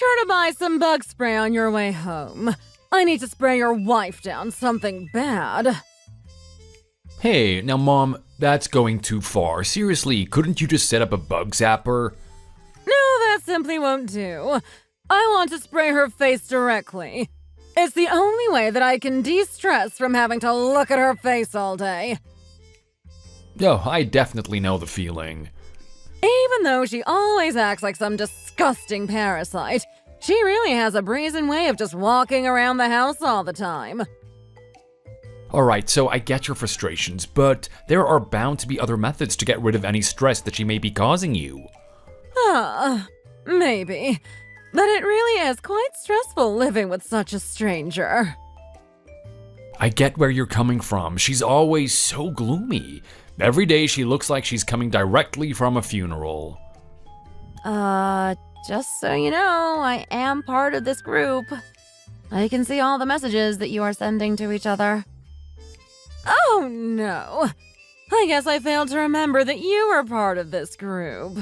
sure to buy some bug spray on your way home. I need to spray your wife down something bad. Hey, now Mom, that's going too far. Seriously, couldn't you just set up a bug zapper? No, that simply won't do. I want to spray her face directly. It's the only way that I can de-stress from having to look at her face all day. Oh, I definitely know the feeling. Even though she always acts like some disgusting parasite, she really has a brazen way of just walking around the house all the time. Alright, so I get your frustrations, but there are bound to be other methods to get rid of any stress that she may be causing you. Maybe. But it really is quite stressful living with such a stranger. I get where you're coming from. She's always so gloomy. Every day she looks like she's coming directly from a funeral. Just so you know, I am part of this group. I can see all the messages that you are sending to each other. Oh no! I guess I failed to remember that you were part of this group.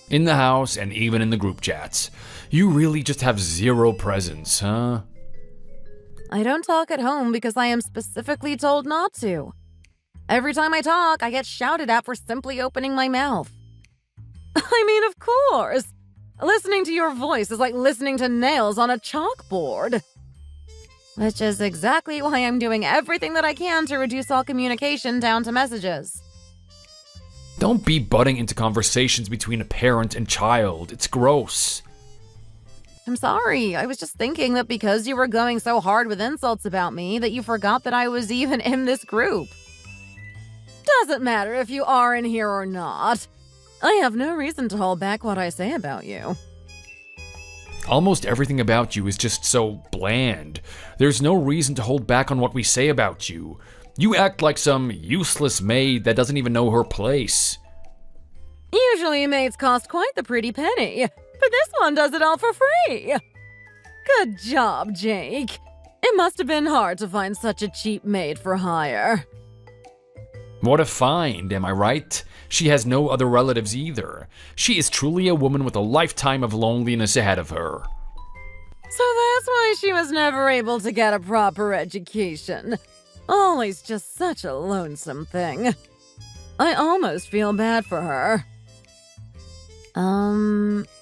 In the house and even in the group chats. You really just have zero presence, huh? I don't talk at home because I am specifically told not to. Every time I talk, I get shouted at for simply opening my mouth. I mean, of course. Listening to your voice is like listening to nails on a chalkboard. Which is exactly why I'm doing everything that I can to reduce all communication down to messages. Don't be butting into conversations between a parent and child. It's gross. I'm sorry. I was just thinking that because you were going so hard with insults about me that you forgot that I was even in this group. Doesn't matter if you are in here or not. I have no reason to hold back what I say about you. Almost everything about you is just so bland. There's no reason to hold back on what we say about you. You act like some useless maid that doesn't even know her place. Usually maids cost quite the pretty penny, but this one does it all for free. Good job, Jake. It must have been hard to find such a cheap maid for hire. What a find, am I right? She has no other relatives either. She is truly a woman with a lifetime of loneliness ahead of her. So that's why she was never able to get a proper education. Always just such a lonesome thing. I almost feel bad for her.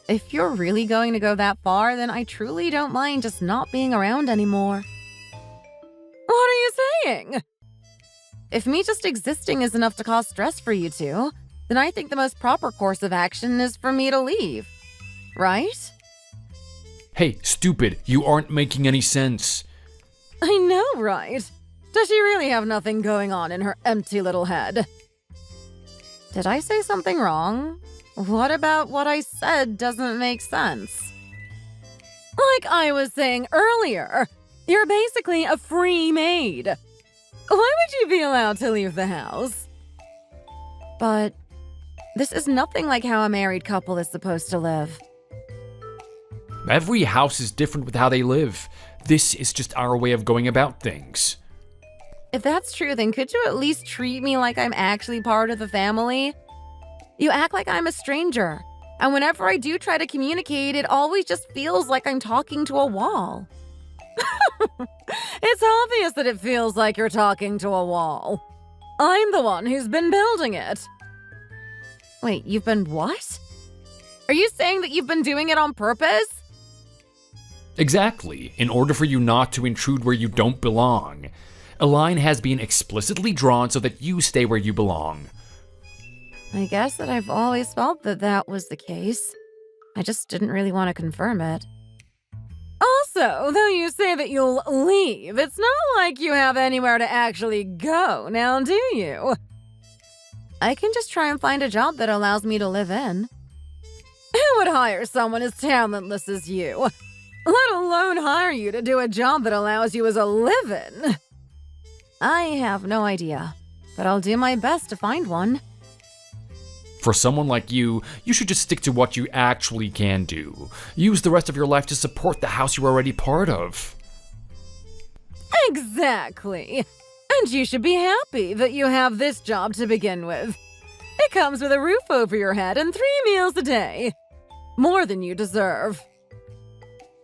If you're really going to go that far, then I truly don't mind just not being around anymore. What are you saying? If me just existing is enough to cause stress for you two, then I think the most proper course of action is for me to leave. Right? Hey, stupid, you aren't making any sense. I know, right? Does she really have nothing going on in her empty little head? Did I say something wrong? What about what I said doesn't make sense? Like I was saying earlier, you're basically a free maid. Why would you be allowed to leave the house? But this is nothing like how a married couple is supposed to live. Every house is different with how they live. This is just our way of going about things. If that's true, then could you at least treat me like I'm actually part of the family? You act like I'm a stranger, and whenever I do try to communicate, it always just feels like I'm talking to a wall. It's obvious that it feels like you're talking to a wall. I'm the one who's been building it. Wait, you've been what? Are you saying that you've been doing it on purpose? Exactly, in order for you not to intrude where you don't belong. A line has been explicitly drawn so that you stay where you belong. I guess that I've always felt that that was the case. I just didn't really want to confirm it. Also, though you say that you'll leave, it's not like you have anywhere to actually go, now do you? I can just try and find a job that allows me to live in. Who would hire someone as talentless as you? Let alone hire you to do a job that allows you as a live-in. I have no idea, but I'll do my best to find one. For someone like you, you should just stick to what you actually can do. Use the rest of your life to support the house you're already part of. Exactly. And you should be happy that you have this job to begin with. It comes with a roof over your head and 3 meals a day. More than you deserve.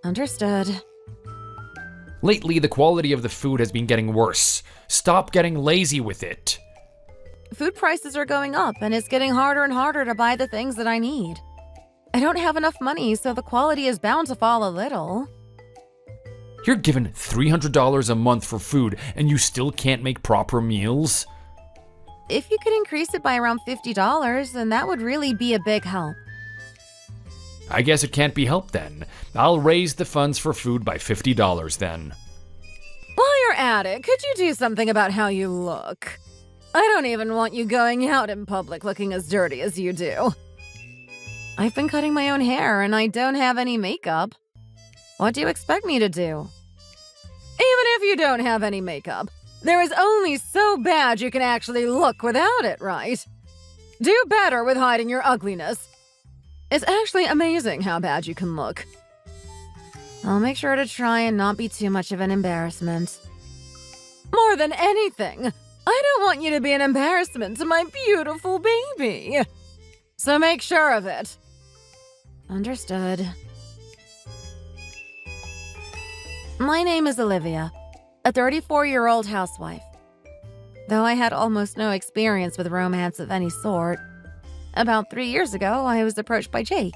Understood. Lately, the quality of the food has been getting worse. Stop getting lazy with it. Food prices are going up, and it's getting harder and harder to buy the things that I need. I don't have enough money, so the quality is bound to fall a little. You're given $300 a month for food, and you still can't make proper meals? If you could increase it by around $50, then that would really be a big help. I guess it can't be helped then. I'll raise the funds for food by $50 then. While you're at it, could you do something about how you look? I don't even want you going out in public looking as dirty as you do. I've been cutting my own hair and I don't have any makeup. What do you expect me to do? Even if you don't have any makeup, there is only so bad you can actually look without it, right? Do better with hiding your ugliness. It's actually amazing how bad you can look. I'll make sure to try and not be too much of an embarrassment. More than anything, I don't want you to be an embarrassment to my beautiful baby. So make sure of it. Understood. My name is Olivia, a 34-year-old housewife. Though I had almost no experience with romance of any sort, about 3 years ago, I was approached by Jake.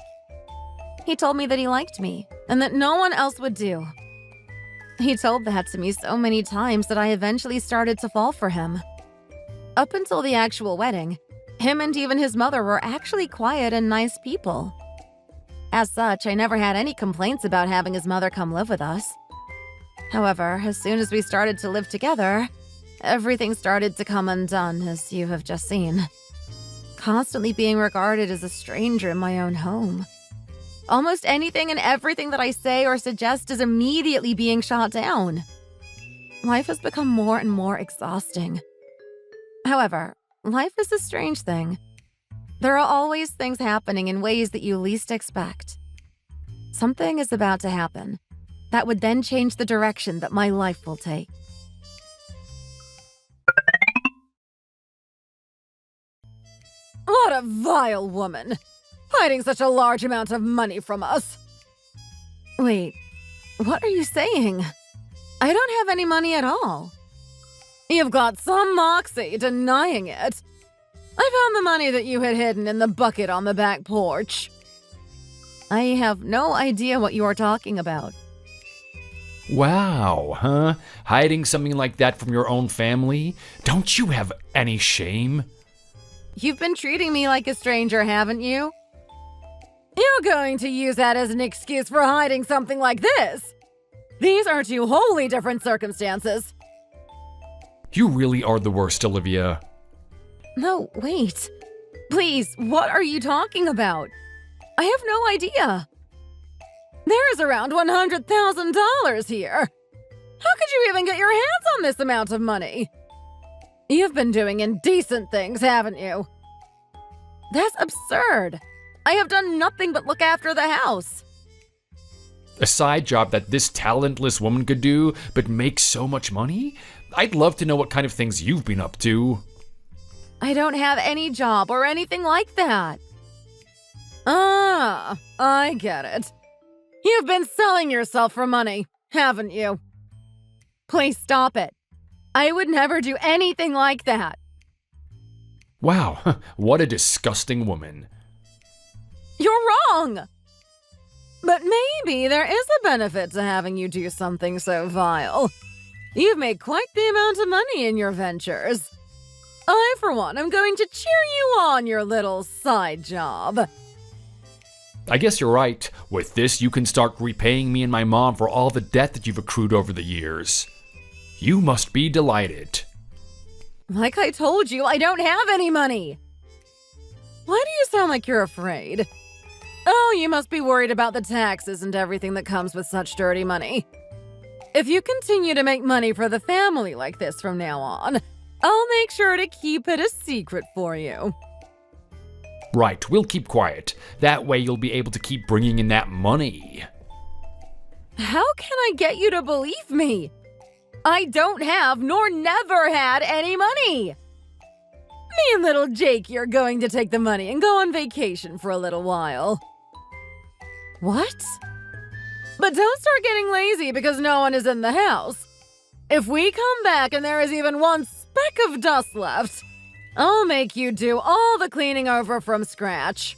He told me that he liked me and that no one else would do. He told that to me so many times that I eventually started to fall for him. Up until the actual wedding, him and even his mother were actually quiet and nice people. As such, I never had any complaints about having his mother come live with us. However, as soon as we started to live together, everything started to come undone, as you have just seen. Constantly being regarded as a stranger in my own home. Almost anything and everything that I say or suggest is immediately being shot down. Life has become more and more exhausting. However, life is a strange thing. There are always things happening in ways that you least expect. Something is about to happen that would then change the direction that my life will take. What a vile woman! Hiding such a large amount of money from us! Wait, what are you saying? I don't have any money at all. You've got some moxie denying it. I found the money that you had hidden in the bucket on the back porch. I have no idea what you are talking about. Wow, huh? Hiding something like that from your own family? Don't you have any shame? You've been treating me like a stranger, haven't you? You're going to use that as an excuse for hiding something like this. These are two wholly different circumstances. You really are the worst, Olivia. No, wait. Please, what are you talking about? I have no idea. There's around $100,000 here. How could you even get your hands on this amount of money? You've been doing indecent things, haven't you? That's absurd. I have done nothing but look after the house. A side job that this talentless woman could do, but make so much money? I'd love to know what kind of things you've been up to. I don't have any job or anything like that. Ah, I get it. You've been selling yourself for money, haven't you? Please stop it. I would never do anything like that. Wow, what a disgusting woman. You're wrong! But maybe there is a benefit to having you do something so vile. You've made quite the amount of money in your ventures. I, for one, am going to cheer you on your little side job. I guess you're right. With this, you can start repaying me and my mom for all the debt that you've accrued over the years. You must be delighted. Like I told you, I don't have any money. Why do you sound like you're afraid? Oh, you must be worried about the taxes and everything that comes with such dirty money. If you continue to make money for the family like this from now on, I'll make sure to keep it a secret for you. Right, we'll keep quiet. That way you'll be able to keep bringing in that money. How can I get you to believe me? I don't have nor never had any money. Me and little Jake are going to take the money and go on vacation for a little while. What? But don't start getting lazy because no one is in the house. If we come back and there is even one speck of dust left, I'll make you do all the cleaning over from scratch.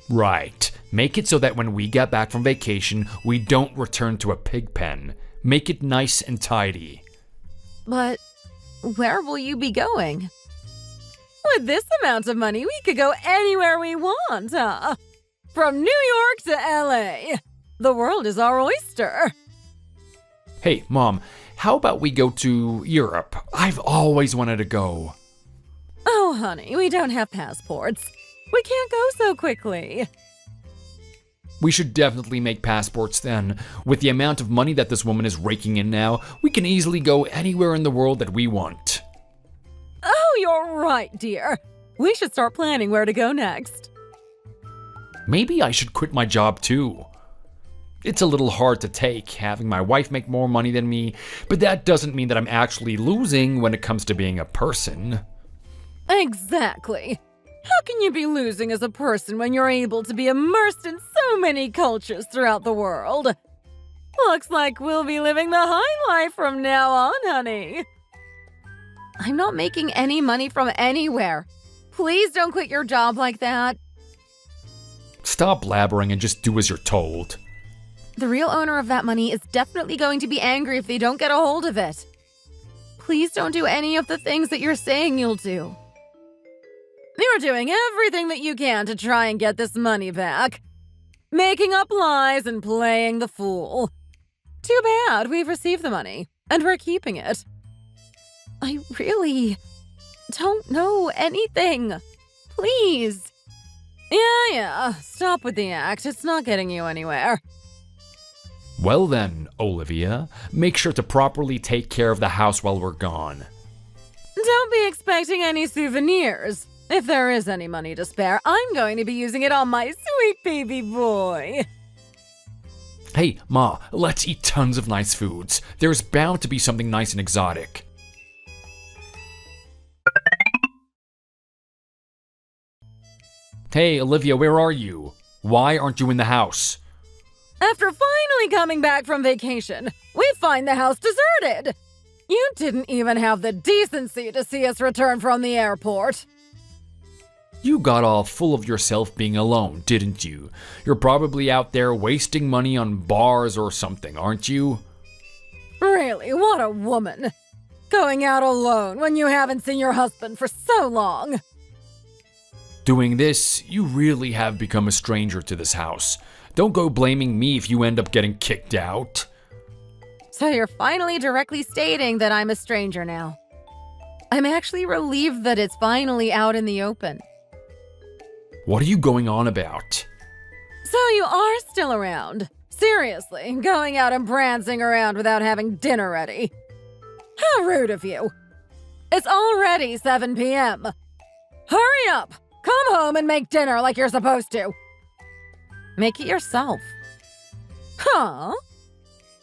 Right. Make it so that when we get back from vacation, we don't return to a pig pen. Make it nice and tidy. But where will you be going? With this amount of money, we could go anywhere we want, huh? From New York to LA. The world is our oyster. Hey, Mom, how about we go to Europe? I've always wanted to go. Oh, honey, we don't have passports. We can't go so quickly. We should definitely make passports then. With the amount of money that this woman is raking in now, we can easily go anywhere in the world that we want. Oh, you're right, dear. We should start planning where to go next. Maybe I should quit my job too. It's a little hard to take, having my wife make more money than me, but that doesn't mean that I'm actually losing when it comes to being a person. Exactly. How can you be losing as a person when you're able to be immersed in so many cultures throughout the world? Looks like we'll be living the high life from now on, honey. I'm not making any money from anywhere. Please don't quit your job like that. Stop blabbering and just do as you're told. The real owner of that money is definitely going to be angry if they don't get a hold of it. Please don't do any of the things that you're saying you'll do. You're doing everything that you can to try and get this money back. Making up lies and playing the fool. Too bad we've received the money, and we're keeping it. I really don't know anything. Please. Yeah, stop with the act. It's not getting you anywhere. Well then, Olivia, make sure to properly take care of the house while we're gone. Don't be expecting any souvenirs. If there is any money to spare, I'm going to be using it on my sweet baby boy. Hey, Ma, let's eat tons of nice foods. There's bound to be something nice and exotic. Hey, Olivia, where are you? Why aren't you in the house? After finally coming back from vacation, we find the house deserted. You didn't even have the decency to see us return from the airport. You got all full of yourself being alone, didn't you? You're probably out there wasting money on bars or something, aren't you? Really, what a woman. Going out alone when you haven't seen your husband for so long. Doing this, you really have become a stranger to this house. Don't go blaming me if you end up getting kicked out. So you're finally directly stating that I'm a stranger now. I'm actually relieved that it's finally out in the open. What are you going on about? So you are still around. Seriously, going out and prancing around without having dinner ready. How rude of you. It's already 7 p.m. Hurry up! Come home and make dinner like you're supposed to. Make it yourself. Huh?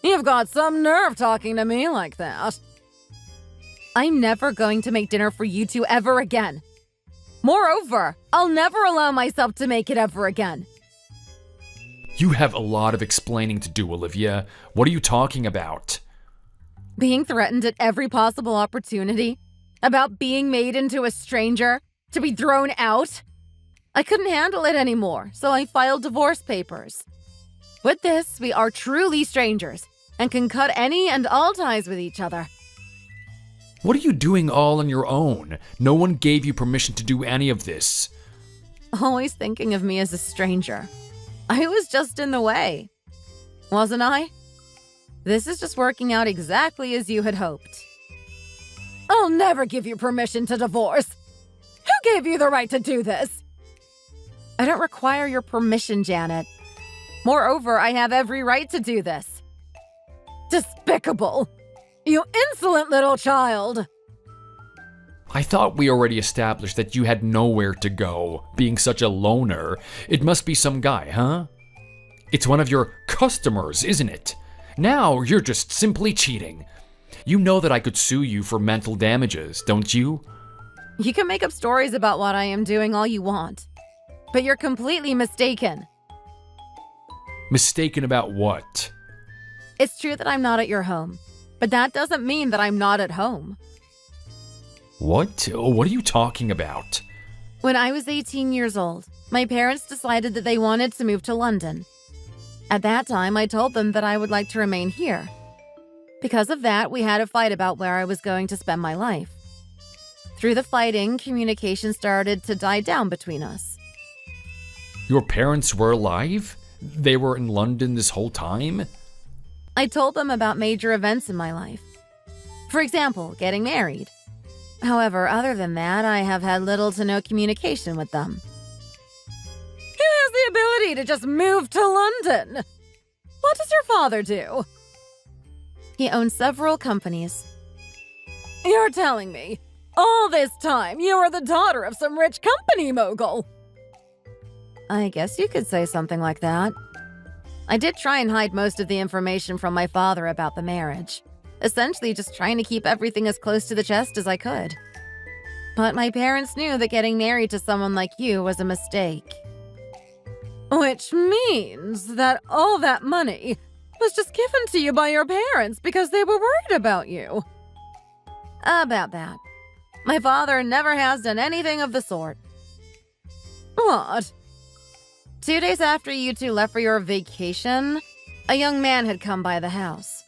You've got some nerve talking to me like that. I'm never going to make dinner for you two ever again. Moreover, I'll never allow myself to make it ever again. You have a lot of explaining to do, Olivia. What are you talking about? Being threatened at every possible opportunity? About being made into a stranger? To be thrown out? I couldn't handle it anymore, so I filed divorce papers. With this, we are truly strangers and can cut any and all ties with each other. What are you doing all on your own? No one gave you permission to do any of this. Always thinking of me as a stranger. I was just in the way. Wasn't I? This is just working out exactly as you had hoped. I'll never give you permission to divorce. Who gave you the right to do this? I don't require your permission, Janet. Moreover, I have every right to do this. Despicable! You insolent little child! I thought we already established that you had nowhere to go, being such a loner. It must be some guy, huh? It's one of your customers, isn't it? Now you're just simply cheating. You know that I could sue you for mental damages, don't you? You can make up stories about what I am doing all you want. But you're completely mistaken. Mistaken about what? It's true that I'm not at your home, but that doesn't mean that I'm not at home. What? What are you talking about? When I was 18 years old, my parents decided that they wanted to move to London. At that time, I told them that I would like to remain here. Because of that, we had a fight about where I was going to spend my life. Through the fighting, communication started to die down between us. Your parents were alive? They were in London this whole time? I told them about major events in my life. For example, getting married. However, other than that, I have had little to no communication with them. Who has the ability to just move to London? What does your father do? He owns several companies. You're telling me, all this time, you are the daughter of some rich company mogul? I guess you could say something like that. I did try and hide most of the information from my father about the marriage. Essentially just trying to keep everything as close to the chest as I could. But my parents knew that getting married to someone like you was a mistake. Which means that all that money was just given to you by your parents because they were worried about you. About that. My father never has done anything of the sort. What? 2 days after you two left for your vacation, a young man had come by the house.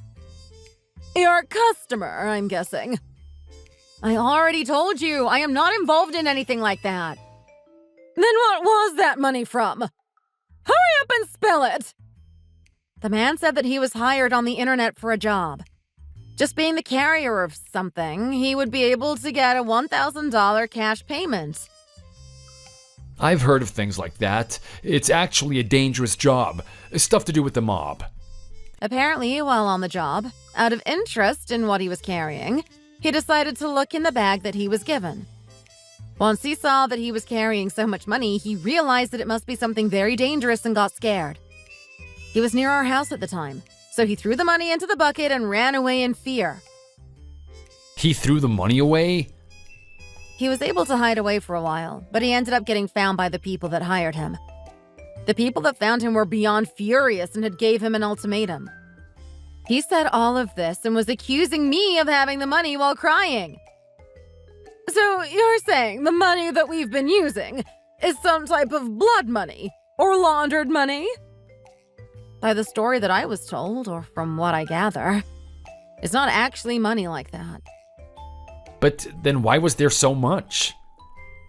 Your customer, I'm guessing. I already told you, I am not involved in anything like that. Then what was that money from? Hurry up and spill it! The man said that he was hired on the internet for a job. Just being the carrier of something, he would be able to get a $1,000 cash payment. I've heard of things like that. It's actually a dangerous job. Stuff to do with the mob. Apparently, while on the job, out of interest in what he was carrying, he decided to look in the bag that he was given. Once he saw that he was carrying so much money, he realized that it must be something very dangerous and got scared. He was near our house at the time, so he threw the money into the bucket and ran away in fear. He threw the money away? He was able to hide away for a while, but he ended up getting found by the people that hired him. The people that found him were beyond furious and had gave him an ultimatum. He said all of this and was accusing me of having the money while crying. So you're saying the money that we've been using is some type of blood money or laundered money? By the story that I was told, or from what I gather, it's not actually money like that. But then why was there so much?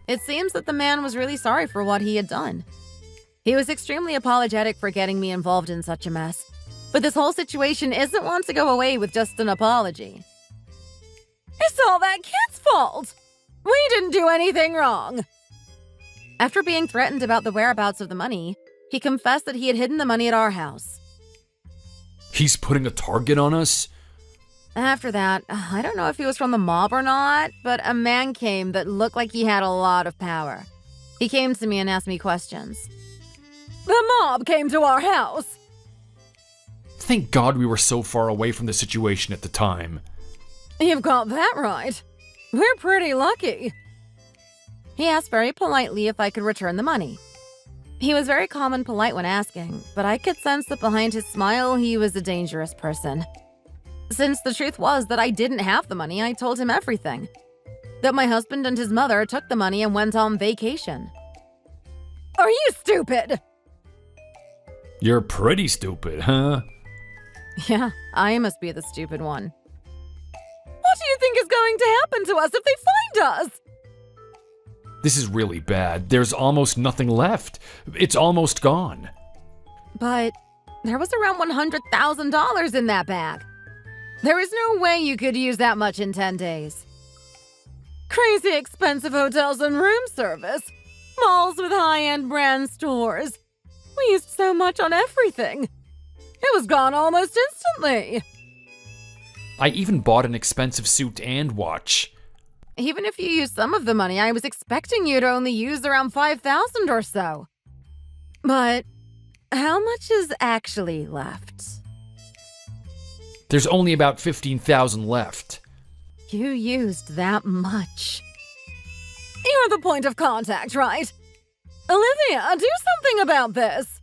It seems that the man was really sorry for what he had done. He was extremely apologetic for getting me involved in such a mess. But this whole situation isn't one to go away with just an apology. It's all that kid's fault! We didn't do anything wrong! After being threatened about the whereabouts of the money, he confessed that he had hidden the money at our house. He's putting a target on us? After that, I don't know if he was from the mob or not, but a man came that looked like he had a lot of power. He came to me and asked me questions. The mob came to our house! Thank God we were so far away from the situation at the time. You've got that right. We're pretty lucky. He asked very politely if I could return the money. He was very calm and polite when asking, but I could sense that behind his smile, he was a dangerous person. Since the truth was that I didn't have the money, I told him everything. That my husband and his mother took the money and went on vacation. Are you stupid? You're pretty stupid, huh? Yeah, I must be the stupid one. What do you think is going to happen to us if they find us? This is really bad. There's almost nothing left. It's almost gone. But there was around $100,000 in that bag. There is no way you could use that much in 10 days. Crazy expensive hotels and room service. Malls with high-end brand stores. We used so much on everything. It was gone almost instantly. I even bought an expensive suit and watch. Even if you used some of the money, I was expecting you to only use around $5,000 or so. But how much is actually left? There's only about 15,000 left. You used that much. You're the point of contact, right? Olivia, do something about this.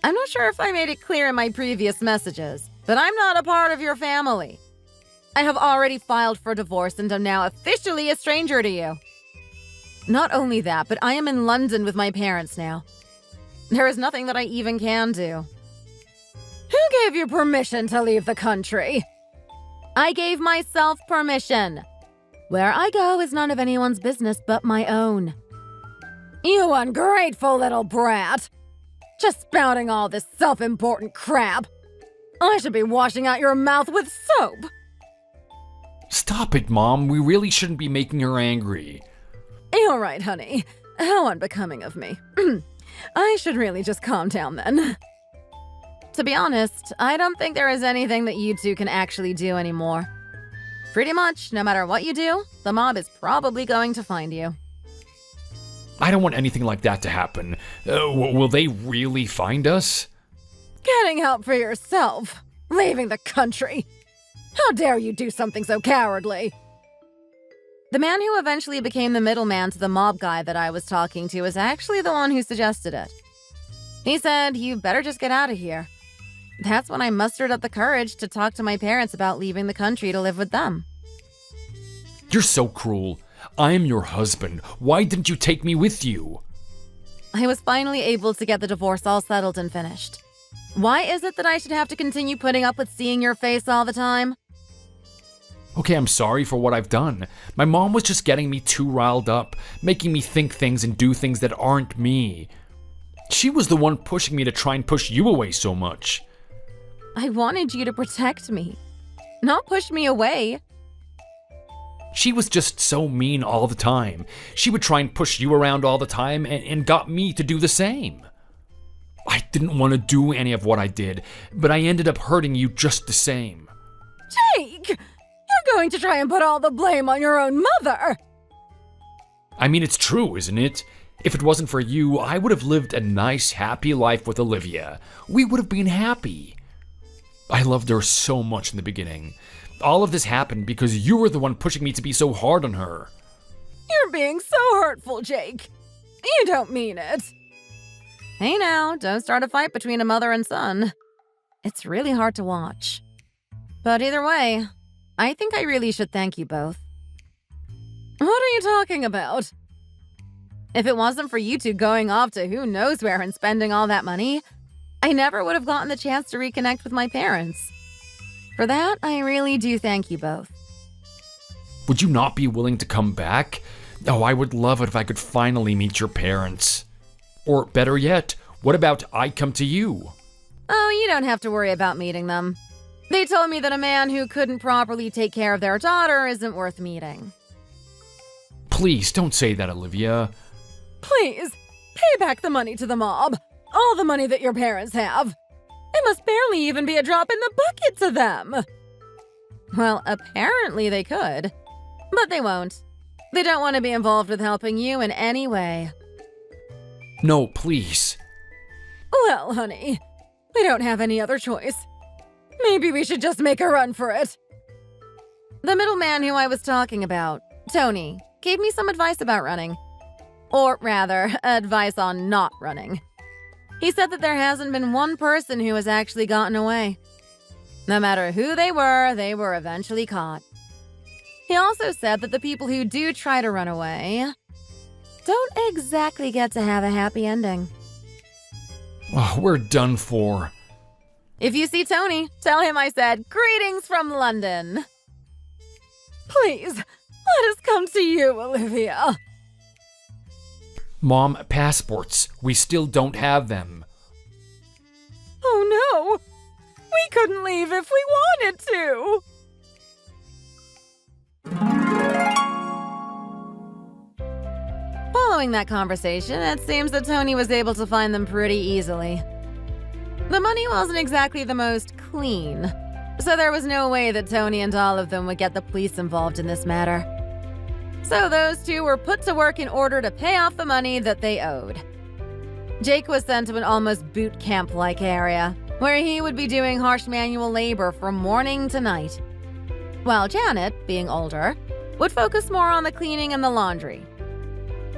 I'm not sure if I made it clear in my previous messages, but I'm not a part of your family. I have already filed for divorce and am now officially a stranger to you. Not only that, but I am in London with my parents now. There is nothing that I even can do. Who gave you permission to leave the country? I gave myself permission. Where I go is none of anyone's business but my own. You ungrateful little brat. Just spouting all this self-important crap. I should be washing out your mouth with soap. Stop it, Mom. We really shouldn't be making her angry. You're right, honey. How unbecoming of me. I should really just calm down then. To be honest, I don't think there is anything that you two can actually do anymore. Pretty much, no matter what you do, the mob is probably going to find you. I don't want anything like that to happen. Will they really find us? Getting help for yourself. Leaving the country. How dare you do something so cowardly? The man who eventually became the middleman to the mob guy that I was talking to is actually the one who suggested it. He said, you better just get out of here. That's when I mustered up the courage to talk to my parents about leaving the country to live with them. You're so cruel. I am your husband. Why didn't you take me with you? I was finally able to get the divorce all settled and finished. Why is it that I should have to continue putting up with seeing your face all the time? Okay, I'm sorry for what I've done. My mom was just getting me too riled up, making me think things and do things that aren't me. She was the one pushing me to try and push you away so much. I wanted you to protect me, not push me away. She was just so mean all the time. She would try and push you around all the time and got me to do the same. I didn't want to do any of what I did, but I ended up hurting you just the same. Jake! You're going to try and put all the blame on your own mother! I mean, it's true, isn't it? If it wasn't for you, I would have lived a nice, happy life with Olivia. We would have been happy. I loved her so much in the beginning. All of this happened because you were the one pushing me to be so hard on her. You're being so hurtful, Jake. You don't mean it. Hey now, don't start a fight between a mother and son. It's really hard to watch. But either way, I think I really should thank you both. What are you talking about? If it wasn't for you two going off to who knows where and spending all that money, I never would have gotten the chance to reconnect with my parents. For that, I really do thank you both. Would you not be willing to come back? Oh, I would love it if I could finally meet your parents. Or better yet, what about I come to you? Oh, you don't have to worry about meeting them. They told me that a man who couldn't properly take care of their daughter isn't worth meeting. Please, don't say that, Olivia. Please, pay back the money to the mob. All the money that your parents have. It must barely even be a drop in the bucket to them. Well, apparently they could. But they won't. They don't want to be involved with helping you in any way. No, please. Well, honey, we don't have any other choice. Maybe we should just make a run for it. The middleman who I was talking about, Tony, gave me some advice about running. Or rather, advice on not running. He said that there hasn't been one person who has actually gotten away. No matter who they were eventually caught. He also said that the people who do try to run away don't exactly get to have a happy ending. Oh, we're done for. If you see Tony, tell him I said, greetings from London. Please, let us come to you, Olivia. Mom, passports. We still don't have them. Oh no! We couldn't leave if we wanted to! Following that conversation, it seems that Tony was able to find them pretty easily. The money wasn't exactly the most clean, so there was no way that Tony and all of them would get the police involved in this matter. So those two were put to work in order to pay off the money that they owed. Jake was sent to an almost boot camp-like area, where he would be doing harsh manual labor from morning to night. While Janet, being older, would focus more on the cleaning and the laundry.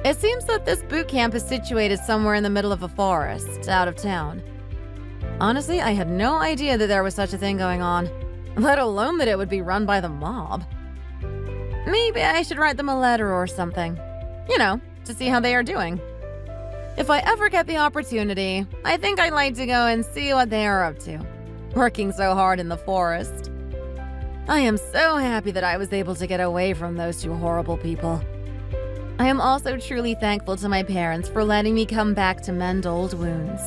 It seems that this boot camp is situated somewhere in the middle of a forest, out of town. Honestly, I had no idea that there was such a thing going on, let alone that it would be run by the mob. Maybe I should write them a letter or something. To see how they are doing. If I ever get the opportunity, I think I'd like to go and see what they are up to, working so hard in the forest. I am so happy that I was able to get away from those two horrible people. I am also truly thankful to my parents for letting me come back to mend old wounds.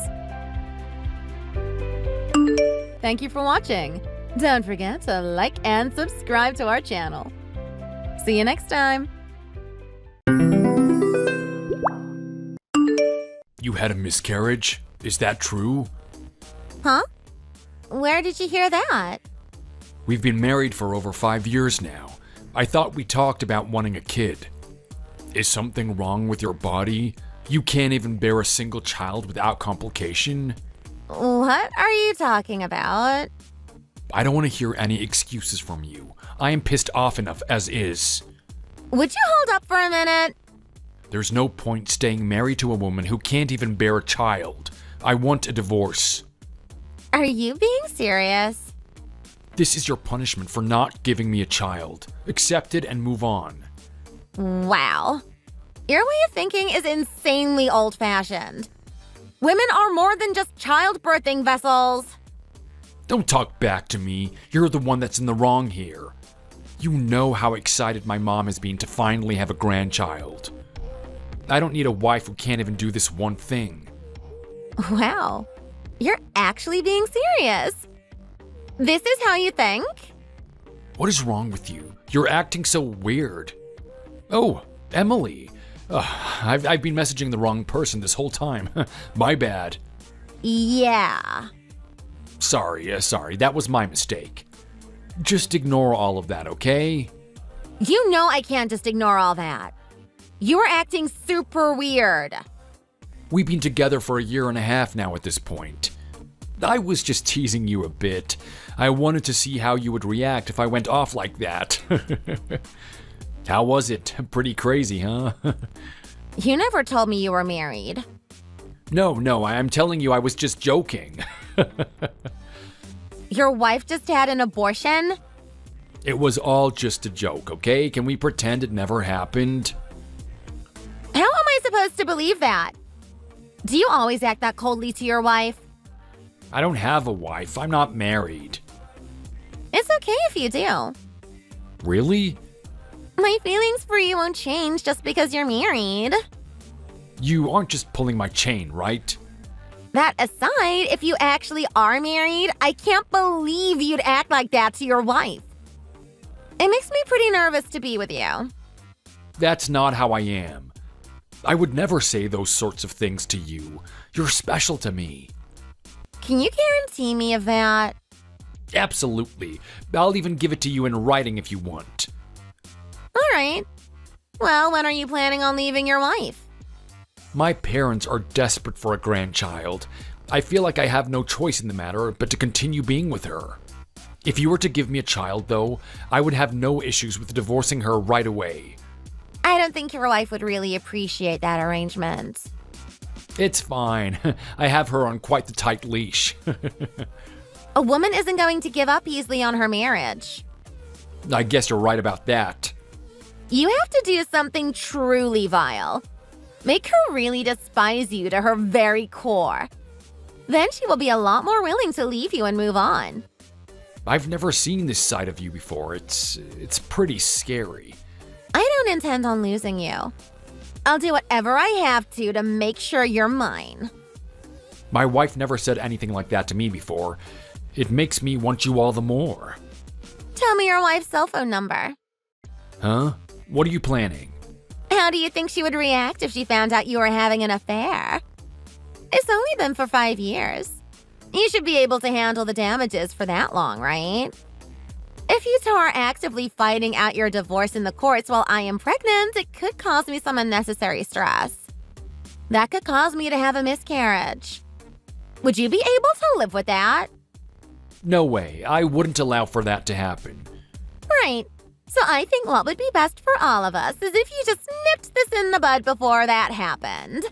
Thank you for watching. Don't forget to like and subscribe to our channel. See you next time. You had a miscarriage? Is that true? Huh? Where did you hear that? We've been married for over 5 years now. I thought we talked about wanting a kid. Is something wrong with your body? You can't even bear a single child without complication? What are you talking about? I don't want to hear any excuses from you. I am pissed off enough as is. Would you hold up for a minute? There's no point staying married to a woman who can't even bear a child. I want a divorce. Are you being serious? This is your punishment for not giving me a child. Accept it and move on. Wow. Your way of thinking is insanely old-fashioned. Women are more than just childbirthing vessels. Don't talk back to me. You're the one that's in the wrong here. You know how excited my mom has been to finally have a grandchild. I don't need a wife who can't even do this one thing. Wow. You're actually being serious. This is how you think? What is wrong with you? You're acting so weird. Oh, Emily. I've been messaging the wrong person this whole time. My bad. Yeah. Sorry. That was my mistake. Just ignore all of that, okay? You know I can't just ignore all that. You are acting super weird. We've been together for 1.5 years now at this point. I was just teasing you a bit. I wanted to see how you would react if I went off like that. How was it? Pretty crazy, huh? You never told me you were married. No, I'm telling you I was just joking. Your wife just had an abortion? It was all just a joke, okay? Can we pretend it never happened? How am I supposed to believe that? Do you always act that coldly to your wife? I don't have a wife. I'm not married. It's okay if you do. Really? My feelings for you won't change just because you're married. You aren't just pulling my chain, right? That aside, if you actually are married, I can't believe you'd act like that to your wife. It makes me pretty nervous to be with you. That's not how I am. I would never say those sorts of things to you. You're special to me. Can you guarantee me of that? Absolutely. I'll even give it to you in writing if you want. All right. Well, when are you planning on leaving your wife? My parents are desperate for a grandchild. I feel like I have no choice in the matter but to continue being with her. If you were to give me a child, though, I would have no issues with divorcing her right away. I don't think your wife would really appreciate that arrangement. It's fine. I have her on quite the tight leash. A woman isn't going to give up easily on her marriage. I guess you're right about that. You have to do something truly vile. Make her really despise you to her very core. Then she will be a lot more willing to leave you and move on. I've never seen this side of you before. It's pretty scary. I don't intend on losing you. I'll do whatever I have to make sure you're mine. My wife never said anything like that to me before. It makes me want you all the more. Tell me your wife's cell phone number. Huh? What are you planning? How do you think she would react if she found out you were having an affair? It's only been for 5 years. You should be able to handle the damages for that long, right? If you two are actively fighting out your divorce in the courts while I am pregnant, it could cause me some unnecessary stress. That could cause me to have a miscarriage. Would you be able to live with that? No way. I wouldn't allow for that to happen. Right. So I think what would be best for all of us is if you just nipped this in the bud before that happened.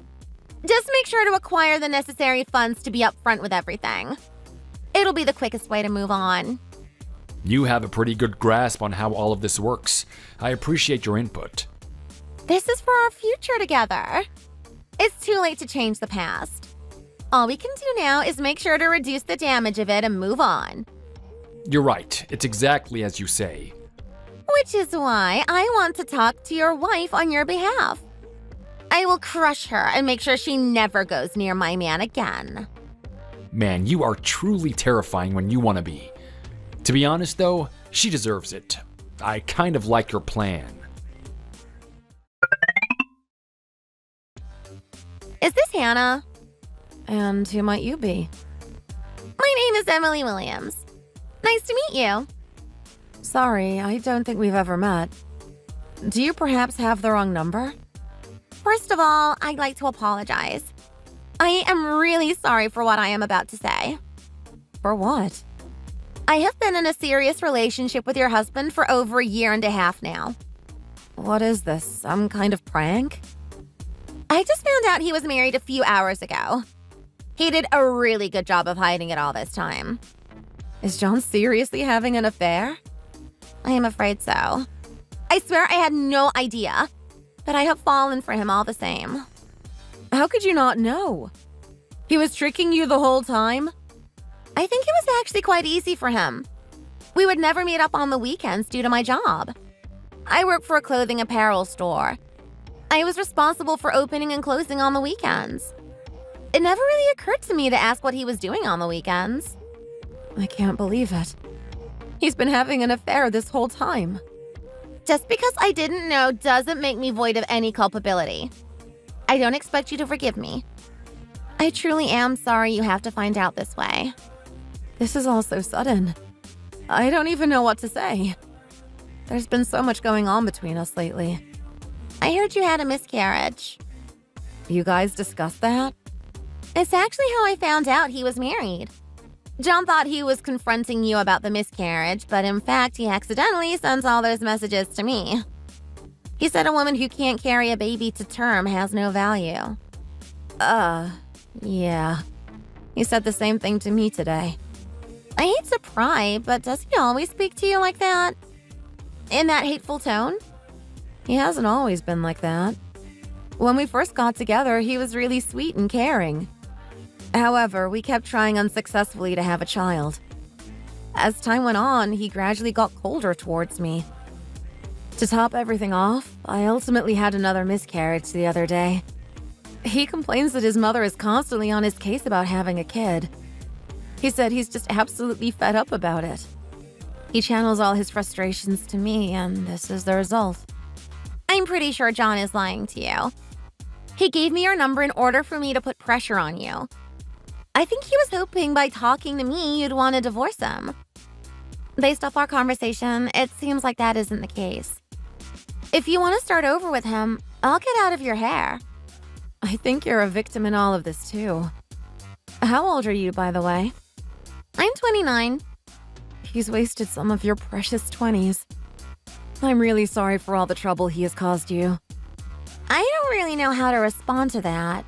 Just make sure to acquire the necessary funds to be upfront with everything. It'll be the quickest way to move on. You have a pretty good grasp on how all of this works. I appreciate your input. This is for our future together. It's too late to change the past. All we can do now is make sure to reduce the damage of it and move on. You're right. It's exactly as you say. Which is why I want to talk to your wife on your behalf. I will crush her and make sure she never goes near my man again. Man, you are truly terrifying when you want to be. To be honest, though, she deserves it. I kind of like your plan. Is this Hannah? And who might you be? My name is Emily Williams. Nice to meet you. Sorry, I don't think we've ever met. Do you perhaps have the wrong number? First of all, I'd like to apologize. I am really sorry for what I am about to say. For what? I have been in a serious relationship with your husband for over a year and a half now. What is this, some kind of prank? I just found out he was married a few hours ago. He did a really good job of hiding it all this time. Is John seriously having an affair? I am afraid so. I swear I had no idea, but I have fallen for him all the same. How could you not know? He was tricking you the whole time? I think it was actually quite easy for him. We would never meet up on the weekends due to my job. I work for a clothing apparel store. I was responsible for opening and closing on the weekends. It never really occurred to me to ask what he was doing on the weekends. I can't believe it. He's been having an affair this whole time. Just because I didn't know doesn't make me void of any culpability. I don't expect you to forgive me. I truly am sorry you have to find out this way. This is all so sudden. I don't even know what to say. There's been so much going on between us lately. I heard you had a miscarriage. You guys discussed that? It's actually how I found out he was married. John thought he was confronting you about the miscarriage, but in fact, he accidentally sends all those messages to me. He said a woman who can't carry a baby to term has no value. Yeah. He said the same thing to me today. I hate to pry, but does he always speak to you like that? In that hateful tone? He hasn't always been like that. When we first got together, he was really sweet and caring. However, we kept trying unsuccessfully to have a child. As time went on, he gradually got colder towards me. To top everything off, I ultimately had another miscarriage the other day. He complains that his mother is constantly on his case about having a kid. He said he's just absolutely fed up about it. He channels all his frustrations to me, and this is the result. I'm pretty sure John is lying to you. He gave me your number in order for me to put pressure on you. I think he was hoping by talking to me you'd want to divorce him. Based off our conversation, it seems like that isn't the case. If you want to start over with him, I'll get out of your hair. I think you're a victim in all of this, too. How old are you, by the way? I'm 29. He's wasted some of your precious 20s. I'm really sorry for all the trouble he has caused you. I don't really know how to respond to that.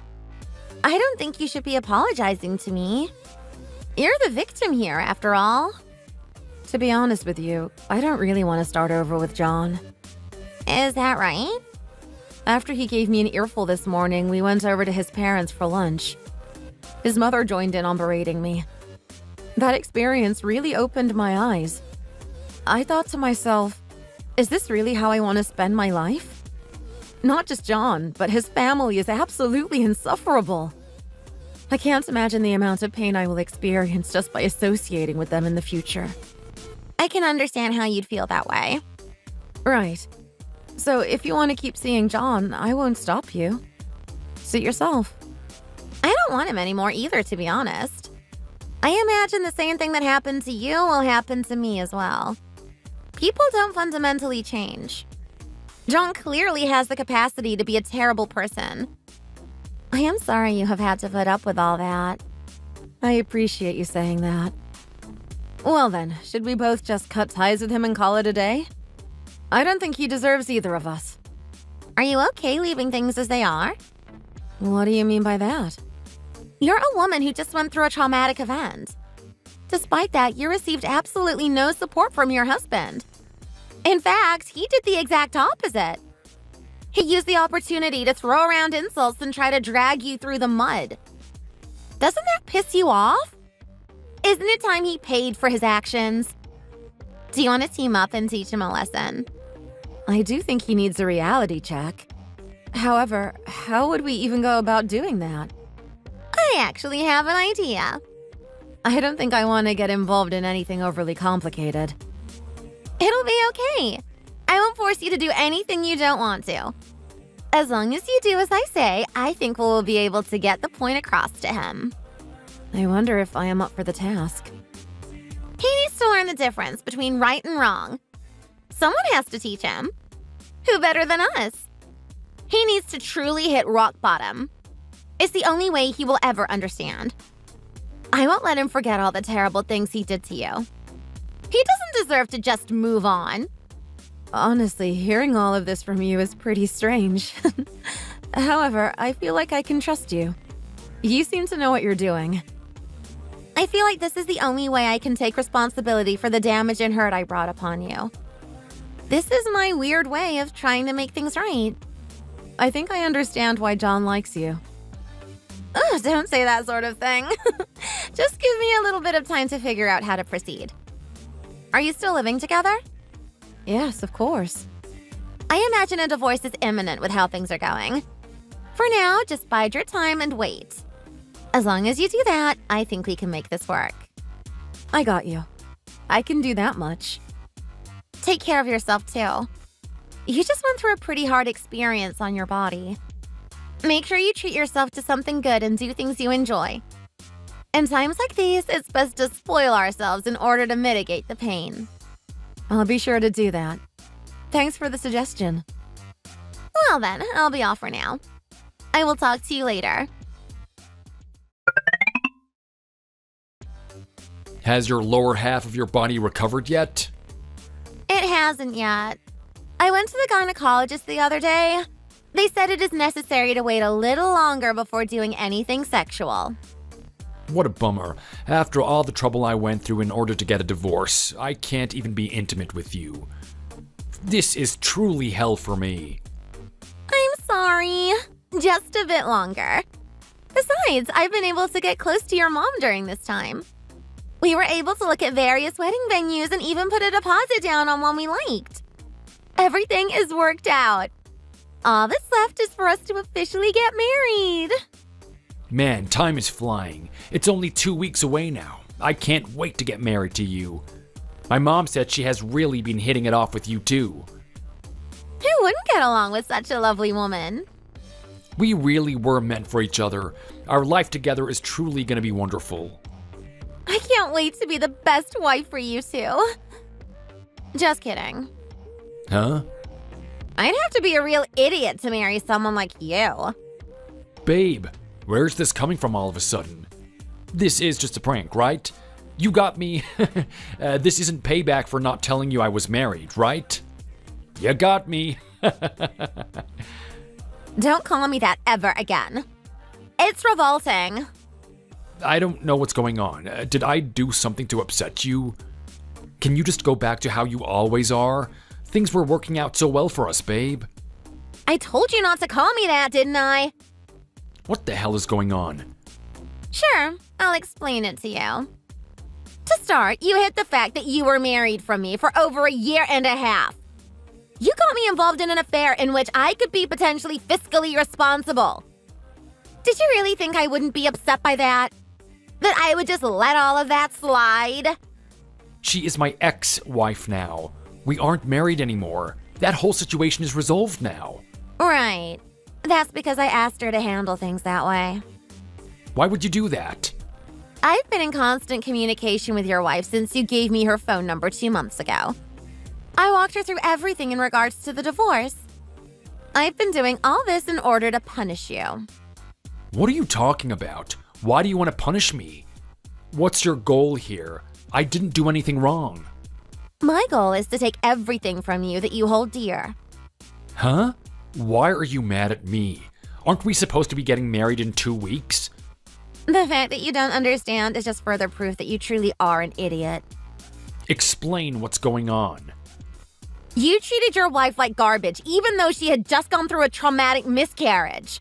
I don't think you should be apologizing to me. You're the victim here, after all. To be honest with you, I don't really want to start over with John. Is that right? After he gave me an earful this morning, we went over to his parents for lunch. His mother joined in on berating me. That experience really opened my eyes. I thought to myself, is this really how I want to spend my life? Not just John, but his family is absolutely insufferable. I can't imagine the amount of pain I will experience just by associating with them in the future. I can understand how you'd feel that way. Right. So if you want to keep seeing John, I won't stop you. Suit yourself. I don't want him anymore either, to be honest. I imagine the same thing that happened to you will happen to me as well. People don't fundamentally change. John clearly has the capacity to be a terrible person. I am sorry you have had to put up with all that. I appreciate you saying that. Well then, should we both just cut ties with him and call it a day? I don't think he deserves either of us. Are you okay leaving things as they are? What do you mean by that? You're a woman who just went through a traumatic event. Despite that, you received absolutely no support from your husband. In fact, he did the exact opposite. He used the opportunity to throw around insults and try to drag you through the mud. Doesn't that piss you off? Isn't it time he paid for his actions? Do you want to team up and teach him a lesson? I do think he needs a reality check. However, how would we even go about doing that? I actually have an idea. I don't think I want to get involved in anything overly complicated. It'll be okay. I won't force you to do anything you don't want to. As long as you do as I say, I think we'll be able to get the point across to him. I wonder if I am up for the task. He needs to learn the difference between right and wrong. Someone has to teach him. Who better than us? He needs to truly hit rock bottom. It's the only way he will ever understand. I won't let him forget all the terrible things he did to you. He doesn't deserve to just move on. Honestly, hearing all of this from you is pretty strange. However, I feel like I can trust you. You seem to know what you're doing. I feel like this is the only way I can take responsibility for the damage and hurt I brought upon you. This is my weird way of trying to make things right. I think I understand why John likes you. Ugh, don't say that sort of thing. Just give me a little bit of time to figure out how to proceed. Are you still living together? Yes, of course. I imagine a divorce is imminent with how things are going. For now, just bide your time and wait. As long as you do that, I think we can make this work. I got you. I can do that much. Take care of yourself, too. You just went through a pretty hard experience on your body. Make sure you treat yourself to something good and do things you enjoy. In times like these, it's best to spoil ourselves in order to mitigate the pain. I'll be sure to do that. Thanks for the suggestion. Well then, I'll be off for now. I will talk to you later. Has your lower half of your body recovered yet? It hasn't yet. I went to the gynecologist the other day. They said it is necessary to wait a little longer before doing anything sexual. What a bummer. After all the trouble I went through in order to get a divorce, I can't even be intimate with you. This is truly hell for me. I'm sorry. Just a bit longer. Besides, I've been able to get close to your mom during this time. We were able to look at various wedding venues and even put a deposit down on one we liked. Everything is worked out. All that's left is for us to officially get married. Man, time is flying. It's only 2 weeks away now. I can't wait to get married to you. My mom said she has really been hitting it off with you too. Who wouldn't get along with such a lovely woman? We really were meant for each other. Our life together is truly going to be wonderful. I can't wait to be the best wife for you two. Just kidding. Huh? I'd have to be a real idiot to marry someone like you. Babe, where's this coming from all of a sudden? This is just a prank, right? You got me. This isn't payback for not telling you I was married, right? You got me. Don't call me that ever again. It's revolting. I don't know what's going on. Did I do something to upset you? Can you just go back to how you always are? Things were working out so well for us, babe. I told you not to call me that, didn't I? What the hell is going on? Sure, I'll explain it to you. To start, you hid the fact that you were married from me for over 1.5 years. You got me involved in an affair in which I could be potentially fiscally responsible. Did you really think I wouldn't be upset by that? That I would just let all of that slide? She is my ex-wife now. We aren't married anymore. That whole situation is resolved now. Right. That's because I asked her to handle things that way. Why would you do that? I've been in constant communication with your wife since you gave me her phone number 2 months ago. I walked her through everything in regards to the divorce. I've been doing all this in order to punish you. What are you talking about? Why do you want to punish me? What's your goal here? I didn't do anything wrong. My goal is to take everything from you that you hold dear. Huh? Why are you mad at me? Aren't we supposed to be getting married in 2 weeks? The fact that you don't understand is just further proof that you truly are an idiot. Explain what's going on. You treated your wife like garbage, even though she had just gone through a traumatic miscarriage.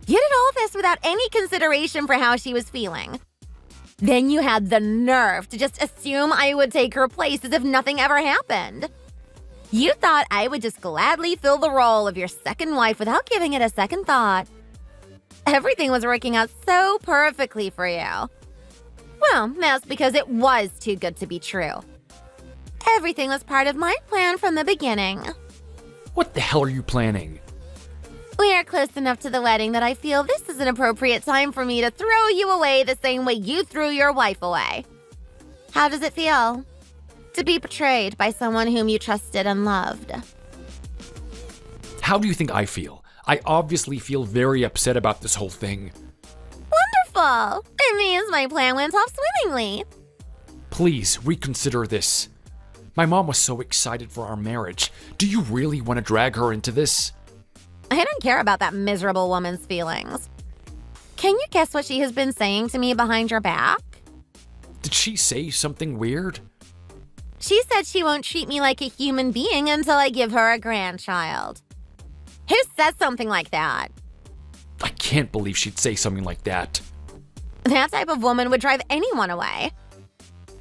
You did all this without any consideration for how she was feeling. Then you had the nerve to just assume I would take her place as if nothing ever happened. You thought I would just gladly fill the role of your second wife without giving it a second thought. Everything was working out so perfectly for you. Well, that's because it was too good to be true. Everything was part of my plan from the beginning. What the hell are you planning? We are close enough to the wedding that I feel this is an appropriate time for me to throw you away the same way you threw your wife away. How does it feel to be betrayed by someone whom you trusted and loved? How do you think I feel? I obviously feel very upset about this whole thing. Wonderful! It means my plan went off swimmingly. Please reconsider this. My mom was so excited for our marriage. Do you really want to drag her into this? I don't care about that miserable woman's feelings. Can you guess what she has been saying to me behind your back? Did she say something weird? She said she won't treat me like a human being until I give her a grandchild. Who says something like that? I can't believe she'd say something like that. That type of woman would drive anyone away.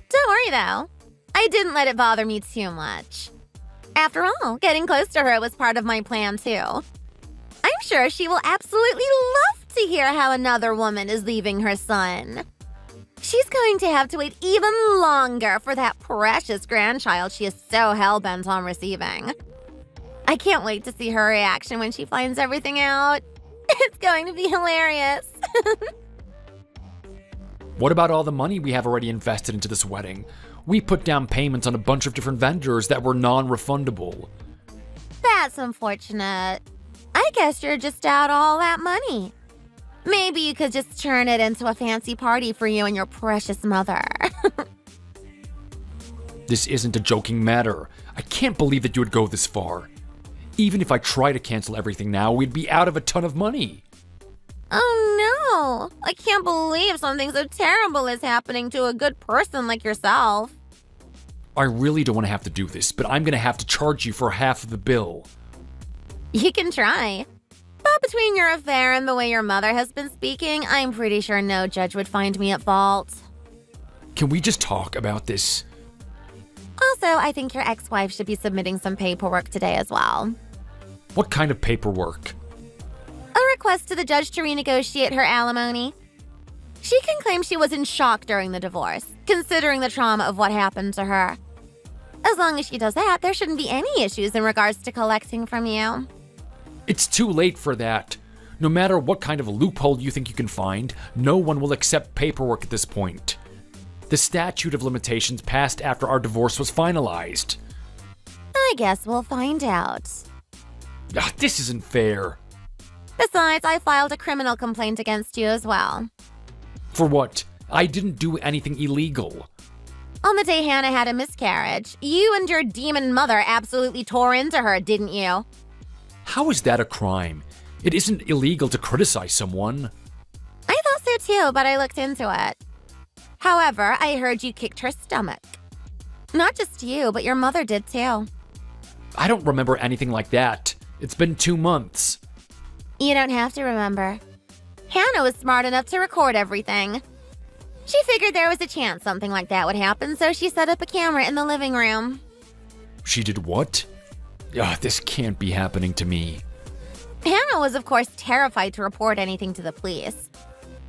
Don't worry, though. I didn't let it bother me too much. After all, getting close to her was part of my plan, too. I'm sure she will absolutely love to hear how another woman is leaving her son. She's going to have to wait even longer for that precious grandchild she is so hell-bent on receiving. I can't wait to see her reaction when she finds everything out. It's going to be hilarious. What about all the money we have already invested into this wedding? We put down payments on a bunch of different vendors that were non-refundable. That's unfortunate. I guess you're just out all that money. Maybe you could just turn it into a fancy party for you and your precious mother. This isn't a joking matter. I can't believe that you would go this far. Even if I try to cancel everything now, we'd be out of a ton of money. Oh no! I can't believe something so terrible is happening to a good person like yourself. I really don't want to have to do this, but I'm going to have to charge you for half of the bill. You can try. But between your affair and the way your mother has been speaking, I'm pretty sure no judge would find me at fault. Can we just talk about this? Also, I think your ex-wife should be submitting some paperwork today as well. What kind of paperwork? A request to the judge to renegotiate her alimony. She can claim she was in shock during the divorce, considering the trauma of what happened to her. As long as she does that, there shouldn't be any issues in regards to collecting from you. It's too late for that. No matter what kind of loophole you think you can find, no one will accept paperwork at this point. The statute of limitations passed after our divorce was finalized. I guess we'll find out. This isn't fair. Besides, I filed a criminal complaint against you as well. For what? I didn't do anything illegal. On the day Hannah had a miscarriage, you and your demon mother absolutely tore into her, didn't you? How is that a crime? It isn't illegal to criticize someone. I thought so too, but I looked into it. However, I heard you kicked her stomach. Not just you, but your mother did too. I don't remember anything like that. It's been 2 months. You don't have to remember. Hannah was smart enough to record everything. She figured there was a chance something like that would happen, so she set up a camera in the living room. She did what? This can't be happening to me. Hannah was, of course, terrified to report anything to the police.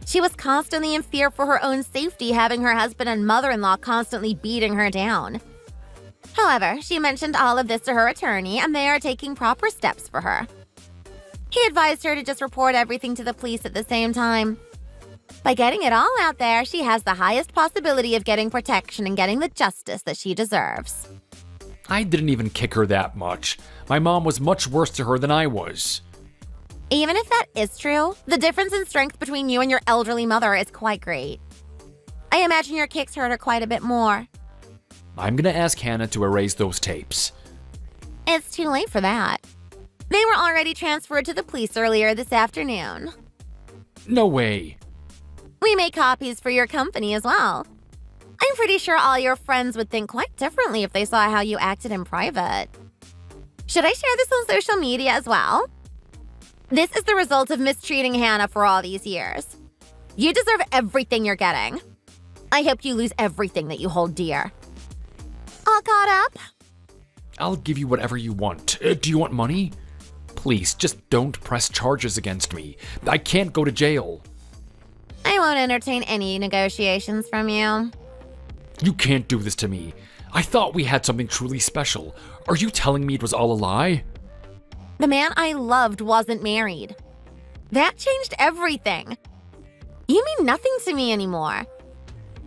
She was constantly in fear for her own safety, having her husband and mother-in-law constantly beating her down. However, she mentioned all of this to her attorney, and they are taking proper steps for her. He advised her to just report everything to the police at the same time. By getting it all out there, she has the highest possibility of getting protection and getting the justice that she deserves. I didn't even kick her that much. My mom was much worse to her than I was. Even if that is true, the difference in strength between you and your elderly mother is quite great. I imagine your kicks hurt her quite a bit more. I'm gonna ask Hannah to erase those tapes. It's too late for that. They were already transferred to the police earlier this afternoon. No way. We made copies for your company as well. I'm pretty sure all your friends would think quite differently if they saw how you acted in private. Should I share this on social media as well? This is the result of mistreating Hannah for all these years. You deserve everything you're getting. I hope you lose everything that you hold dear. All caught up? I'll give you whatever you want. Do you want money? Please, just don't press charges against me. I can't go to jail. I won't entertain any negotiations from you. You can't do this to me. I thought we had something truly special. Are you telling me it was all a lie? The man I loved wasn't married. That changed everything. You mean nothing to me anymore.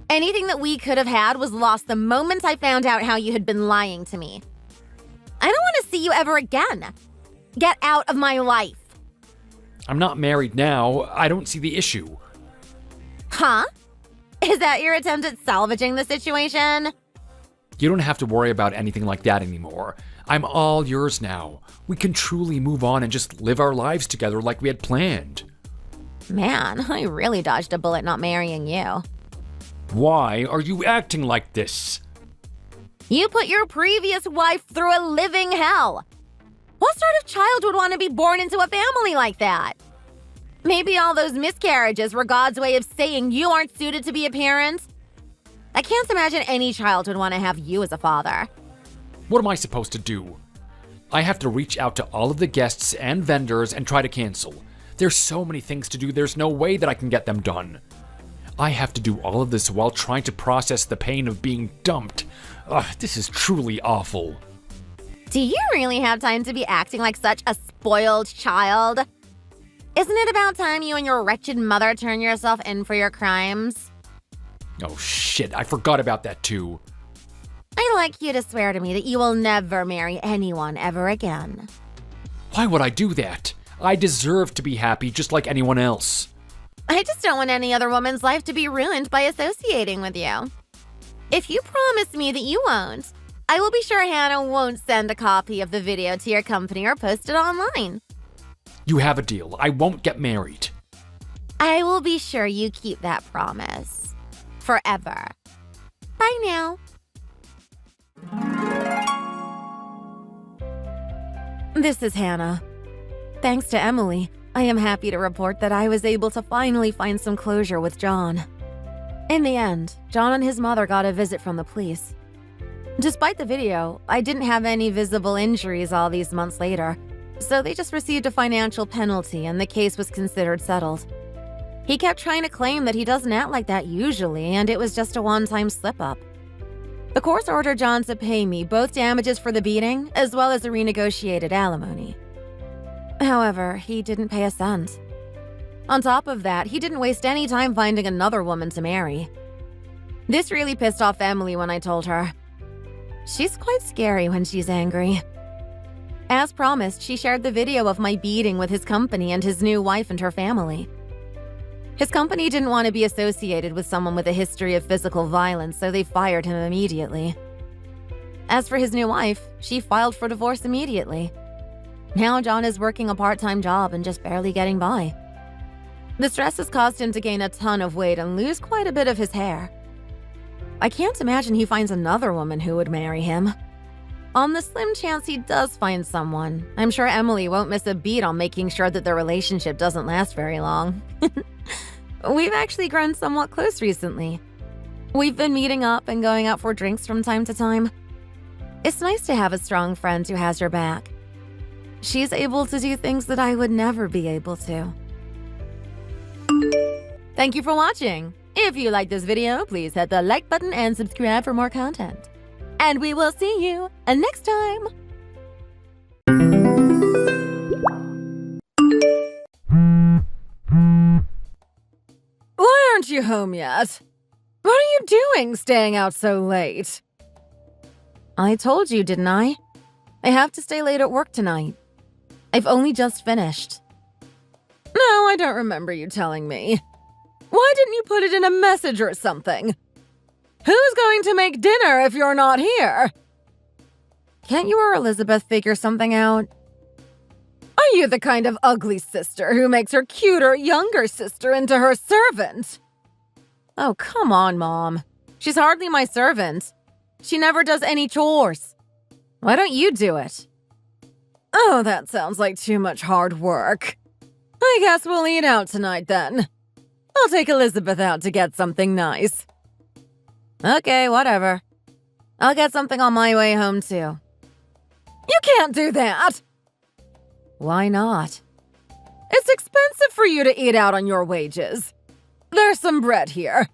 Anything that we could have had was lost the moment I found out how you had been lying to me. I don't want to see you ever again. Get out of my life. I'm not married now. I don't see the issue. Huh? Is that your attempt at salvaging the situation? You don't have to worry about anything like that anymore. I'm all yours now. We can truly move on and just live our lives together like we had planned. Man, I really dodged a bullet not marrying you. Why are you acting like this? You put your previous wife through a living hell. What sort of child would want to be born into a family like that? Maybe all those miscarriages were God's way of saying you aren't suited to be a parent? I can't imagine any child would want to have you as a father. What am I supposed to do? I have to reach out to all of the guests and vendors and try to cancel. There's so many things to do, there's no way that I can get them done. I have to do all of this while trying to process the pain of being dumped. Ugh, this is truly awful. Do you really have time to be acting like such a spoiled child? Isn't it about time you and your wretched mother turn yourself in for your crimes? Oh shit, I forgot about that too. I'd like you to swear to me that you will never marry anyone ever again. Why would I do that? I deserve to be happy just like anyone else. I just don't want any other woman's life to be ruined by associating with you. If you promise me that you won't, I will be sure Hannah won't send a copy of the video to your company or post it online. You have a deal. I won't get married. I will be sure you keep that promise. Forever. Bye now. This is Hannah. Thanks to Emily, I am happy to report that I was able to finally find some closure with John. In the end, John and his mother got a visit from the police. Despite the video, I didn't have any visible injuries all these months later, so they just received a financial penalty and the case was considered settled. He kept trying to claim that he doesn't act like that usually and it was just a one-time slip-up. The court ordered John to pay me both damages for the beating as well as a renegotiated alimony. However, he didn't pay a cent. On top of that, he didn't waste any time finding another woman to marry. This really pissed off Emily when I told her. She's quite scary when she's angry. As promised, she shared the video of my beating with his company and his new wife and her family. His company didn't want to be associated with someone with a history of physical violence, so they fired him immediately. As for his new wife, she filed for divorce immediately. Now John is working a part-time job and just barely getting by. The stress has caused him to gain a ton of weight and lose quite a bit of his hair. I can't imagine he finds another woman who would marry him. On the slim chance he does find someone, I'm sure Emily won't miss a beat on making sure that their relationship doesn't last very long. We've actually grown somewhat close recently. We've been meeting up and going out for drinks from time to time. It's nice to have a strong friend who has your back. She's able to do things that I would never be able to. Thank you for watching. If you like this video, please hit the like button and subscribe for more content. And we will see you next time. Why aren't you home yet? What are you doing staying out so late? I told you, didn't I? I have to stay late at work tonight. I've only just finished. No, I don't remember you telling me. Why didn't you put it in a message or something? Who's going to make dinner if you're not here? Can't you or Elizabeth figure something out? Are you the kind of ugly sister who makes her cuter, younger sister into her servant? Oh, come on, Mom. She's hardly my servant. She never does any chores. Why don't you do it? Oh, that sounds like too much hard work. I guess we'll eat out tonight then. I'll take Elizabeth out to get something nice. Okay, whatever. I'll get something on my way home too. You can't do that! Why not? It's expensive for you to eat out on your wages. There's some bread here.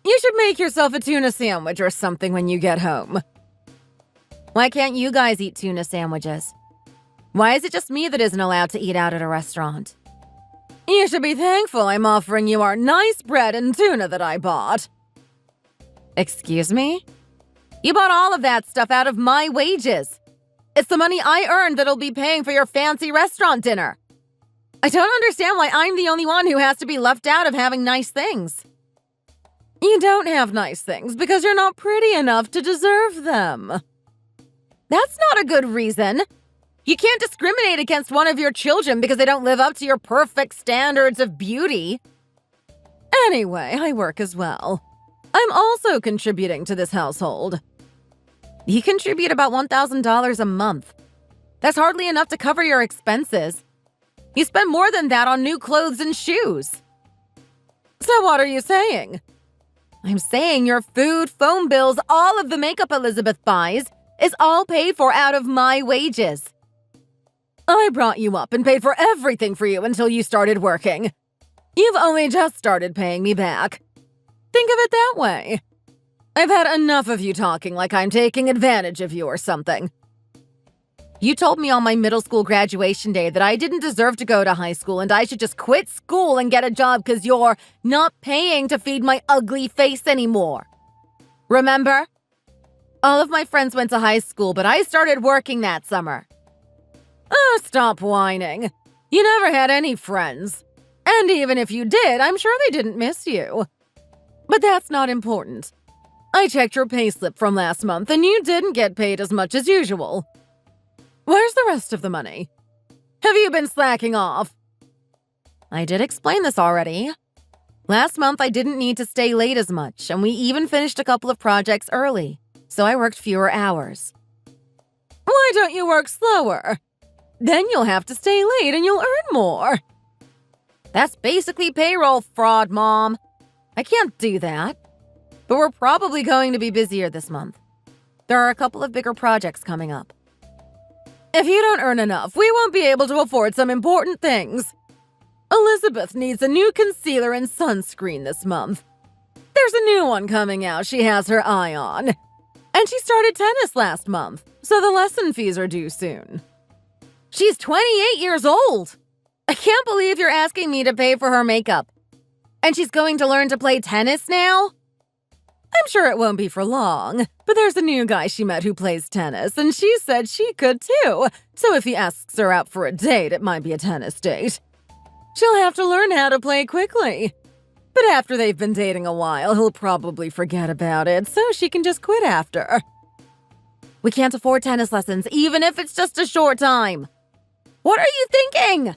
You should make yourself a tuna sandwich or something when you get home. Why can't you guys eat tuna sandwiches? Why is it just me that isn't allowed to eat out at a restaurant? You should be thankful I'm offering you our nice bread and tuna that I bought. Excuse me? You bought all of that stuff out of my wages. It's the money I earned that'll be paying for your fancy restaurant dinner. I don't understand why I'm the only one who has to be left out of having nice things. You don't have nice things because you're not pretty enough to deserve them. That's not a good reason. You can't discriminate against one of your children because they don't live up to your perfect standards of beauty. Anyway, I work as well. I'm also contributing to this household. You contribute about $1,000 a month. That's hardly enough to cover your expenses. You spend more than that on new clothes and shoes. So what are you saying? I'm saying your food, phone bills, all of the makeup Elizabeth buys is all paid for out of my wages. I brought you up and paid for everything for you until you started working. You've only just started paying me back. Think of it that way. I've had enough of you talking like I'm taking advantage of you or something. You told me on my middle school graduation day that I didn't deserve to go to high school and I should just quit school and get a job because you're not paying to feed my ugly face anymore. Remember? All of my friends went to high school, but I started working that summer. Oh, stop whining. You never had any friends. And even if you did, I'm sure they didn't miss you. But that's not important. I checked your payslip from last month and you didn't get paid as much as usual. Where's the rest of the money? Have you been slacking off? I did explain this already. Last month I didn't need to stay late as much, and we even finished a couple of projects early, so I worked fewer hours. Why don't you work slower? Then you'll have to stay late and you'll earn more. That's basically payroll fraud, Mom. I can't do that. But we're probably going to be busier this month. There are a couple of bigger projects coming up. If you don't earn enough, we won't be able to afford some important things. Elizabeth needs a new concealer and sunscreen this month. There's a new one coming out she has her eye on. And she started tennis last month, so the lesson fees are due soon. She's 28 years old. I can't believe you're asking me to pay for her makeup. And she's going to learn to play tennis now? I'm sure it won't be for long, but there's a new guy she met who plays tennis, and she said she could too. So if he asks her out for a date, it might be a tennis date. She'll have to learn how to play quickly. But after they've been dating a while, he'll probably forget about it, so she can just quit after. We can't afford tennis lessons, even if it's just a short time. What are you thinking?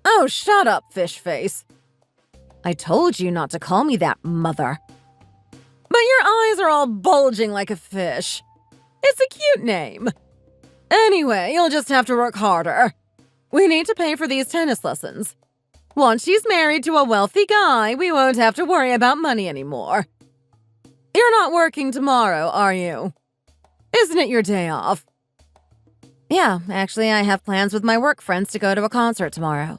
Oh, shut up, fish face. I told you not to call me that, mother. But your eyes are all bulging like a fish. It's a cute name. Anyway, you'll just have to work harder. We need to pay for these tennis lessons. Once she's married to a wealthy guy, we won't have to worry about money anymore. You're not working tomorrow, are you? Isn't it your day off? Yeah, actually, I have plans with my work friends to go to a concert tomorrow.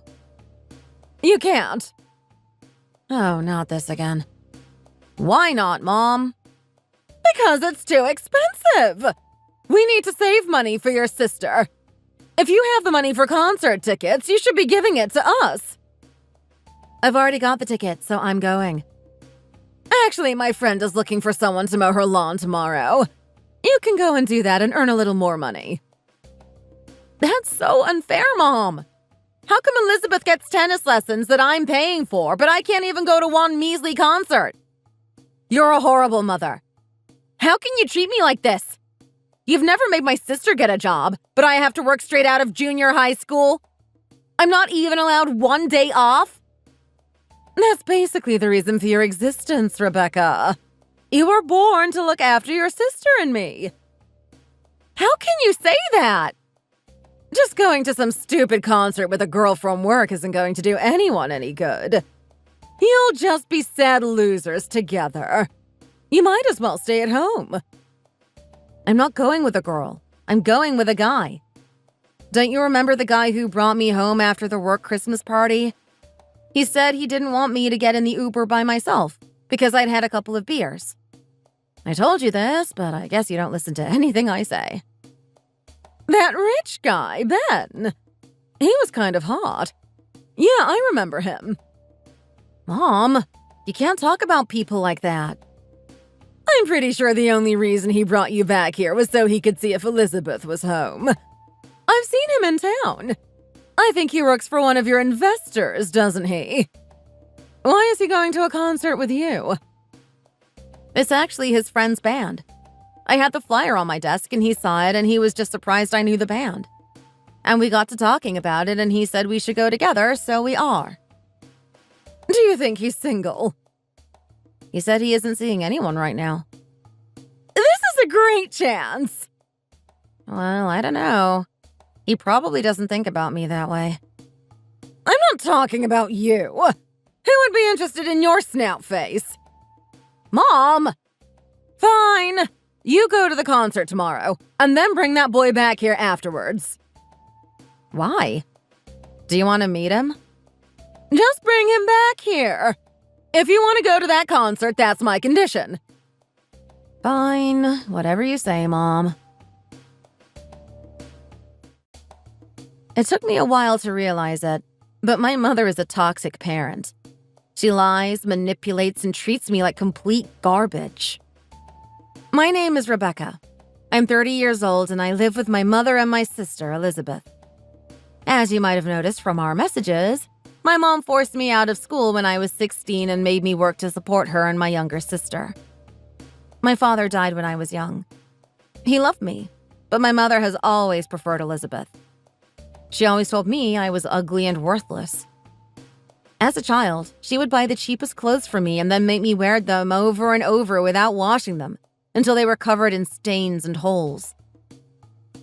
You can't. Oh, not this again. Why not, Mom? Because it's too expensive. We need to save money for your sister. If you have the money for concert tickets, you should be giving it to us. I've already got the tickets, so I'm going. Actually, my friend is looking for someone to mow her lawn tomorrow. You can go and do that and earn a little more money. That's so unfair, Mom. How come Elizabeth gets tennis lessons that I'm paying for, but I can't even go to one measly concert? You're a horrible mother. How can you treat me like this? You've never made my sister get a job, but I have to work straight out of junior high school? I'm not even allowed one day off? That's basically the reason for your existence, Rebecca. You were born to look after your sister and me. How can you say that? Just going to some stupid concert with a girl from work isn't going to do anyone any good. You'll just be sad losers together. You might as well stay at home. I'm not going with a girl. I'm going with a guy. Don't you remember the guy who brought me home after the work Christmas party? He said he didn't want me to get in the Uber by myself because I'd had a couple of beers. I told you this, but I guess you don't listen to anything I say. That rich guy, Ben. He was kind of hot. Yeah, I remember him. Mom, you can't talk about people like that. I'm pretty sure the only reason he brought you back here was so he could see if Elizabeth was home. I've seen him in town. I think he works for one of your investors, doesn't he? Why is he going to a concert with you? It's actually his friend's band. I had the flyer on my desk and he saw it and he was just surprised I knew the band. And we got to talking about it and he said we should go together, so we are. Do you think he's single? He said he isn't seeing anyone right now. This is a great chance! Well, I don't know. He probably doesn't think about me that way. I'm not talking about you. Who would be interested in your snout face? Mom! Fine. You go to the concert tomorrow, and then bring that boy back here afterwards. Why? Do you want to meet him? Just bring him back here. If you want to go to that concert, that's my condition. Fine. Whatever you say, Mom. It took me a while to realize it, but my mother is a toxic parent. She lies, manipulates, and treats me like complete garbage. My name is Rebecca. I'm 30 years old and I live with my mother and my sister, Elizabeth. As you might have noticed from our messages, my mom forced me out of school when I was 16 and made me work to support her and my younger sister. My father died when I was young. He loved me, but my mother has always preferred Elizabeth. She always told me I was ugly and worthless. As a child, she would buy the cheapest clothes for me and then make me wear them over and over without washing them until they were covered in stains and holes.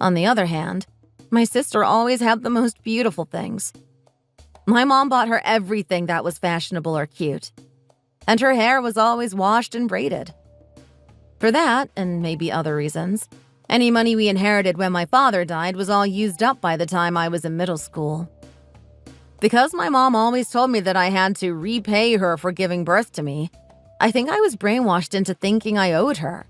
On the other hand, my sister always had the most beautiful things. My mom bought her everything that was fashionable or cute, and her hair was always washed and braided. For that, and maybe other reasons, any money we inherited when my father died was all used up by the time I was in middle school. Because my mom always told me that I had to repay her for giving birth to me, I think I was brainwashed into thinking I owed her.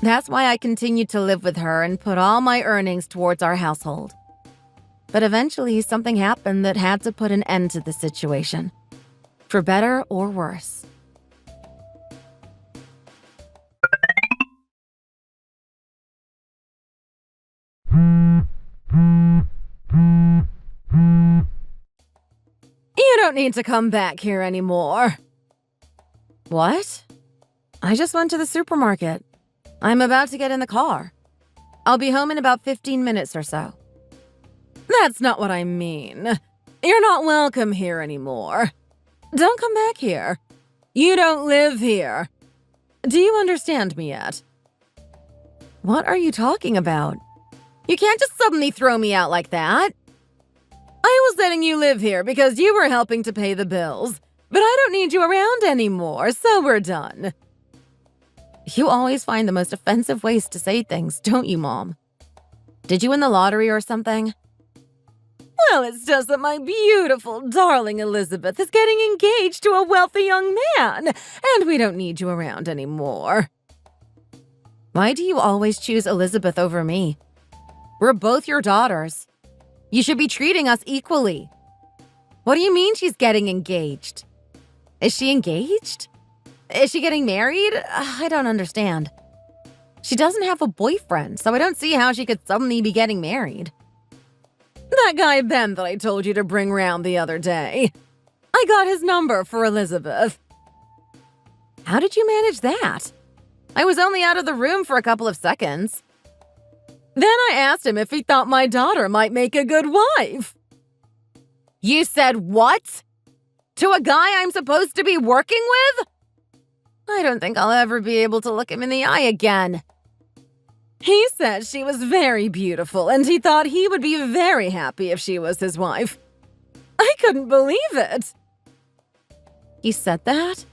That's why I continued to live with her and put all my earnings towards our household. But eventually, something happened that had to put an end to the situation, for better or worse. You don't need to come back here anymore. What? I just went to the supermarket. I'm about to get in the car. I'll be home in about 15 minutes or so. That's not what I mean. You're not welcome here anymore. Don't come back here. You don't live here. Do you understand me yet? What are you talking about? You can't just suddenly throw me out like that. I was letting you live here because you were helping to pay the bills, but I don't need you around anymore, so we're done. You always find the most offensive ways to say things, don't you, Mom? Did you win the lottery or something? Well, it's just that my beautiful, darling Elizabeth is getting engaged to a wealthy young man, and we don't need you around anymore. Why do you always choose Elizabeth over me? We're both your daughters. You should be treating us equally. What do you mean she's getting engaged? Is she engaged? Is she getting married? I don't understand. She doesn't have a boyfriend, so I don't see how she could suddenly be getting married. That guy Ben that I told you to bring round the other day. I got his number for Elizabeth. How did you manage that? I was only out of the room for a couple of seconds. Then I asked him if he thought my daughter might make a good wife. You said what? To a guy I'm supposed to be working with? I don't think I'll ever be able to look him in the eye again. He said she was very beautiful, and he thought he would be very happy if she was his wife. I couldn't believe it. He said that?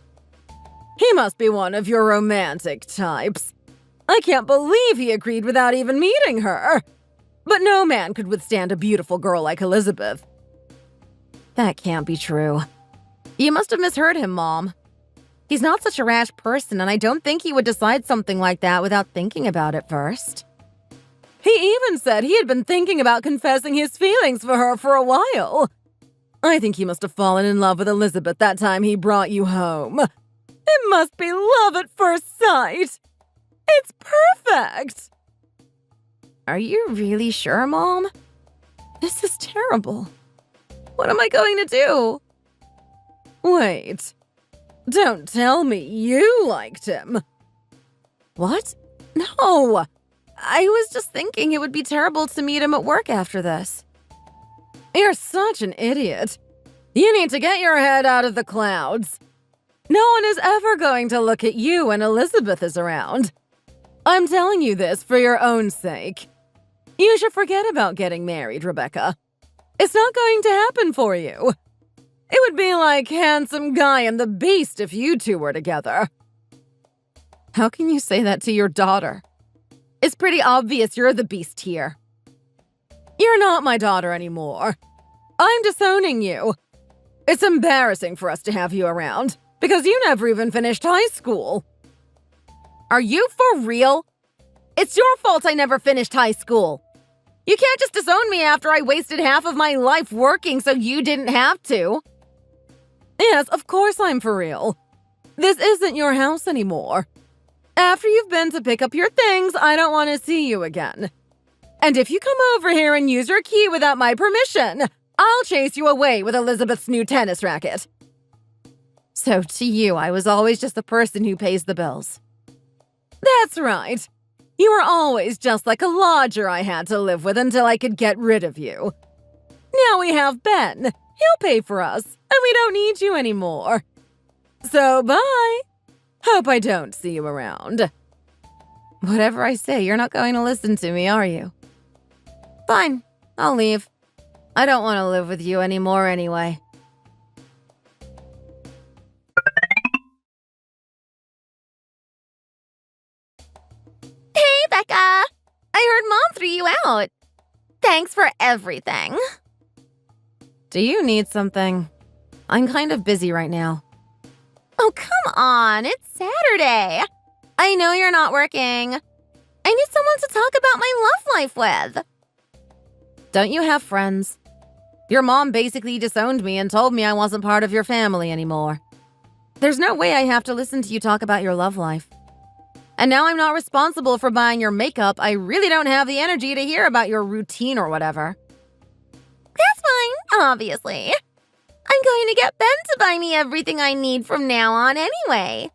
He must be one of your romantic types. I can't believe he agreed without even meeting her. But no man could withstand a beautiful girl like Elizabeth. That can't be true. You must have misheard him, Mom. He's not such a rash person, and I don't think he would decide something like that without thinking about it first. He even said he had been thinking about confessing his feelings for her for a while. I think he must have fallen in love with Elizabeth that time he brought you home. It must be love at first sight. It's perfect. Are you really sure, Mom? This is terrible. What am I going to do? Wait. Don't tell me you liked him. What? No. I was just thinking it would be terrible to meet him at work after this. You're such an idiot. You need to get your head out of the clouds. No one is ever going to look at you when Elizabeth is around. I'm telling you this for your own sake. You should forget about getting married, Rebecca. It's not going to happen for you. It would be like Handsome Guy and the Beast if you two were together. How can you say that to your daughter? It's pretty obvious you're the beast here. You're not my daughter anymore. I'm disowning you. It's embarrassing for us to have you around, because you never even finished high school. Are you for real? It's your fault I never finished high school. You can't just disown me after I wasted half of my life working so you didn't have to. Yes, of course I'm for real. This isn't your house anymore. After you've been to pick up your things, I don't want to see you again. And if you come over here and use your key without my permission, I'll chase you away with Elizabeth's new tennis racket. So to you, I was always just the person who pays the bills. That's right. You were always just like a lodger I had to live with until I could get rid of you. Now we have Ben. He'll pay for us, and we don't need you anymore. So bye. Hope I don't see you around. Whatever I say, you're not going to listen to me, are you? Fine, I'll leave. I don't want to live with you anymore anyway. Hey, Becca! I heard Mom threw you out. Thanks for everything. Do you need something? I'm kind of busy right now. Oh, come on. It's Saturday. I know you're not working. I need someone to talk about my love life with. Don't you have friends? Your mom basically disowned me and told me I wasn't part of your family anymore. There's no way I have to listen to you talk about your love life. And now I'm not responsible for buying your makeup. I really don't have the energy to hear about your routine or whatever. That's fine, obviously. I'm going to get Ben to buy me everything I need from now on anyway.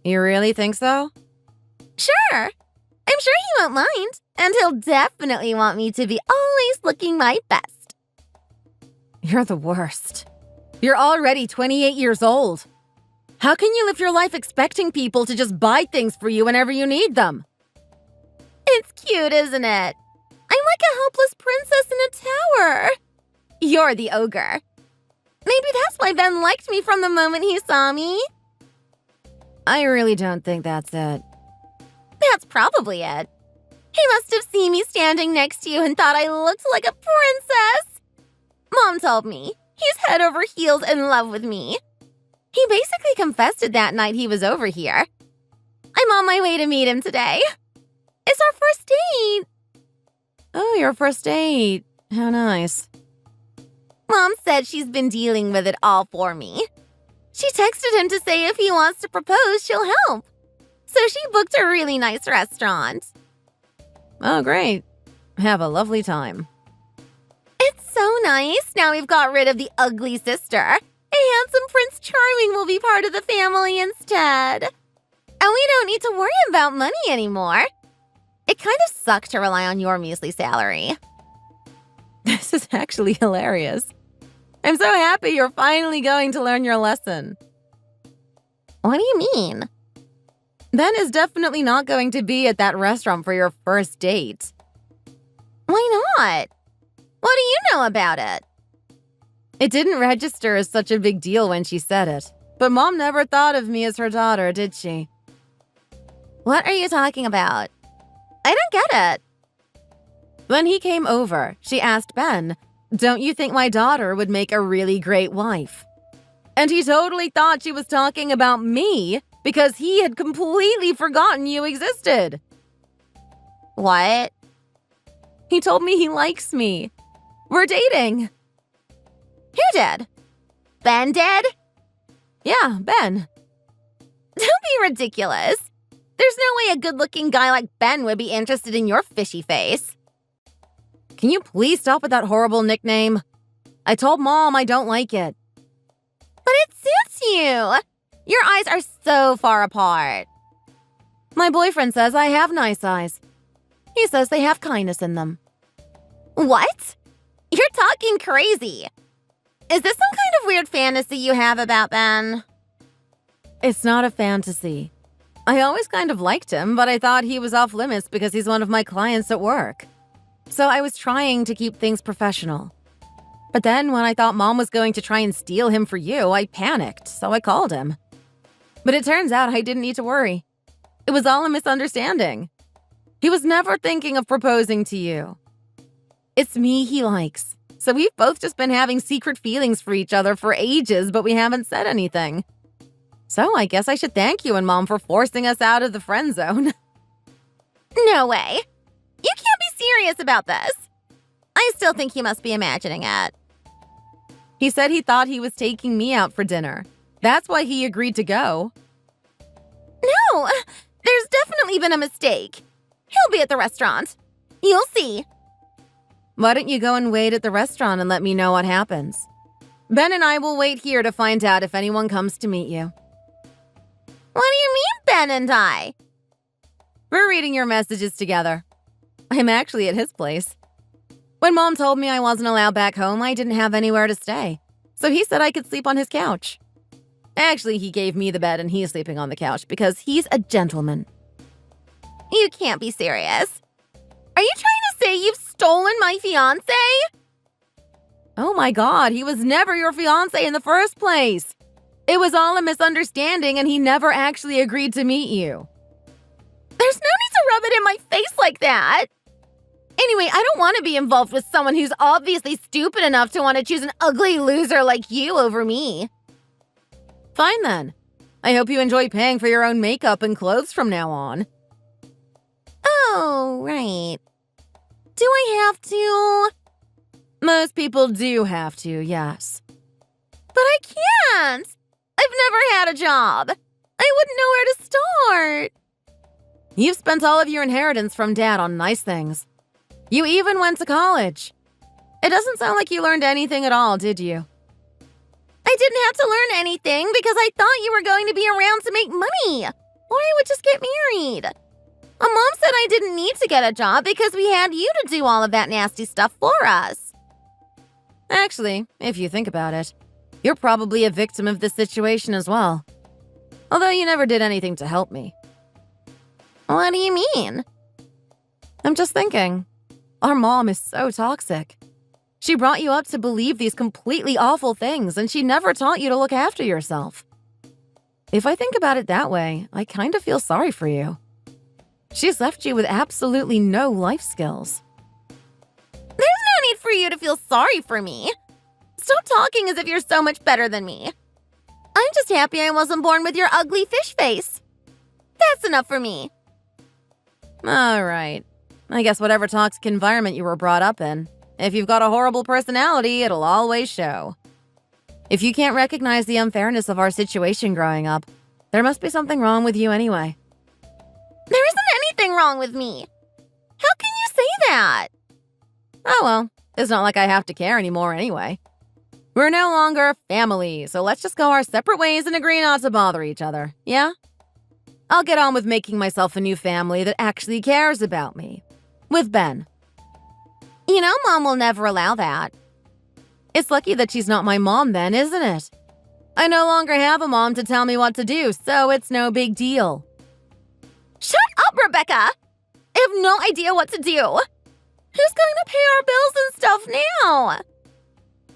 You really think so? Sure. I'm sure he won't mind. And he'll definitely want me to be always looking my best. You're the worst. You're already 28 years old. How can you live your life expecting people to just buy things for you whenever you need them? It's cute, isn't it? I'm like a helpless princess in a tower. You're the ogre. Maybe that's why Ben liked me from the moment he saw me. I really don't think that's it. That's probably it. He must have seen me standing next to you and thought I looked like a princess. Mom told me he's head over heels in love with me. He basically confessed it that night he was over here. I'm on my way to meet him today. It's our first date. Oh, your first date. How nice. Mom said she's been dealing with it all for me. She texted him to say if he wants to propose, she'll help. So she booked a really nice restaurant. Oh, great. Have a lovely time. It's so nice. Now we've got rid of the ugly sister. A handsome Prince Charming will be part of the family instead. And we don't need to worry about money anymore. It kind of sucks to rely on your measly salary. This is actually hilarious. I'm so happy you're finally going to learn your lesson. What do you mean? Ben is definitely not going to be at that restaurant for your first date. Why not? What do you know about it? It didn't register as such a big deal when she said it, but Mom never thought of me as her daughter, did she? What are you talking about? I don't get it. When he came over, she asked Ben, "Don't you think my daughter would make a really great wife?" And he totally thought she was talking about me because he had completely forgotten you existed. What? He told me he likes me. We're dating. Who did? Ben did? Yeah, Ben. Don't be ridiculous. There's no way a good-looking guy like Ben would be interested in your fishy face. Can you please stop with that horrible nickname? I told Mom I don't like it. But it suits you. Your eyes are so far apart. My boyfriend says I have nice eyes. He says they have kindness in them. What? You're talking crazy. Is this some kind of weird fantasy you have about Ben? It's not a fantasy. I always kind of liked him, but I thought he was off limits because he's one of my clients at work. So I was trying to keep things professional. But then when I thought Mom was going to try and steal him for you, I panicked, so I called him. But it turns out I didn't need to worry. It was all a misunderstanding. He was never thinking of proposing to you. It's me he likes. So we've both just been having secret feelings for each other for ages, but we haven't said anything. So I guess I should thank you and Mom for forcing us out of the friend zone. No way. You can't be serious about this. I still think he must be imagining it. He said he thought he was taking me out for dinner. That's why he agreed to go. No, there's definitely been a mistake. He'll be at the restaurant. You'll see. Why don't you go and wait at the restaurant and let me know what happens? Ben and I will wait here to find out if anyone comes to meet you. What do you mean, Ben and I? We're reading your messages together. I'm actually at his place. When Mom told me I wasn't allowed back home, I didn't have anywhere to stay. So he said I could sleep on his couch. Actually, he gave me the bed and he's sleeping on the couch because he's a gentleman. You can't be serious. Are you trying to say you've stolen my fiancé? Oh my God, he was never your fiancé in the first place. It was all a misunderstanding and he never actually agreed to meet you. There's no need to rub it in my face like that. Anyway, I don't want to be involved with someone who's obviously stupid enough to want to choose an ugly loser like you over me. Fine then. I hope you enjoy paying for your own makeup and clothes from now on. Oh, right. Do I have to? Most people do have to, yes. But I can't. I've never had a job. I wouldn't know where to start. You've spent all of your inheritance from Dad on nice things. You even went to college. It doesn't sound like you learned anything at all, did you? I didn't have to learn anything because I thought you were going to be around to make money. Or I would just get married. Mom said I didn't need to get a job because we had you to do all of that nasty stuff for us. Actually, if you think about it, you're probably a victim of this situation as well. Although you never did anything to help me. What do you mean? I'm just thinking. Our mom is so toxic. She brought you up to believe these completely awful things, and she never taught you to look after yourself. If I think about it that way, I kind of feel sorry for you. She's left you with absolutely no life skills. There's no need for you to feel sorry for me. Stop talking as if you're so much better than me. I'm just happy I wasn't born with your ugly fish face. That's enough for me. All right. I guess whatever toxic environment you were brought up in, if you've got a horrible personality, it'll always show. If you can't recognize the unfairness of our situation growing up, there must be something wrong with you anyway. There isn't anything wrong with me. How can you say that? Oh well, it's not like I have to care anymore anyway. We're no longer family, so let's just go our separate ways and agree not to bother each other, yeah? I'll get on with making myself a new family that actually cares about me. With Ben. You know, Mom will never allow that. It's lucky that she's not my mom then, isn't it? I no longer have a mom to tell me what to do, so it's no big deal. Shut up, Rebecca! I have no idea what to do. Who's going to pay our bills and stuff now?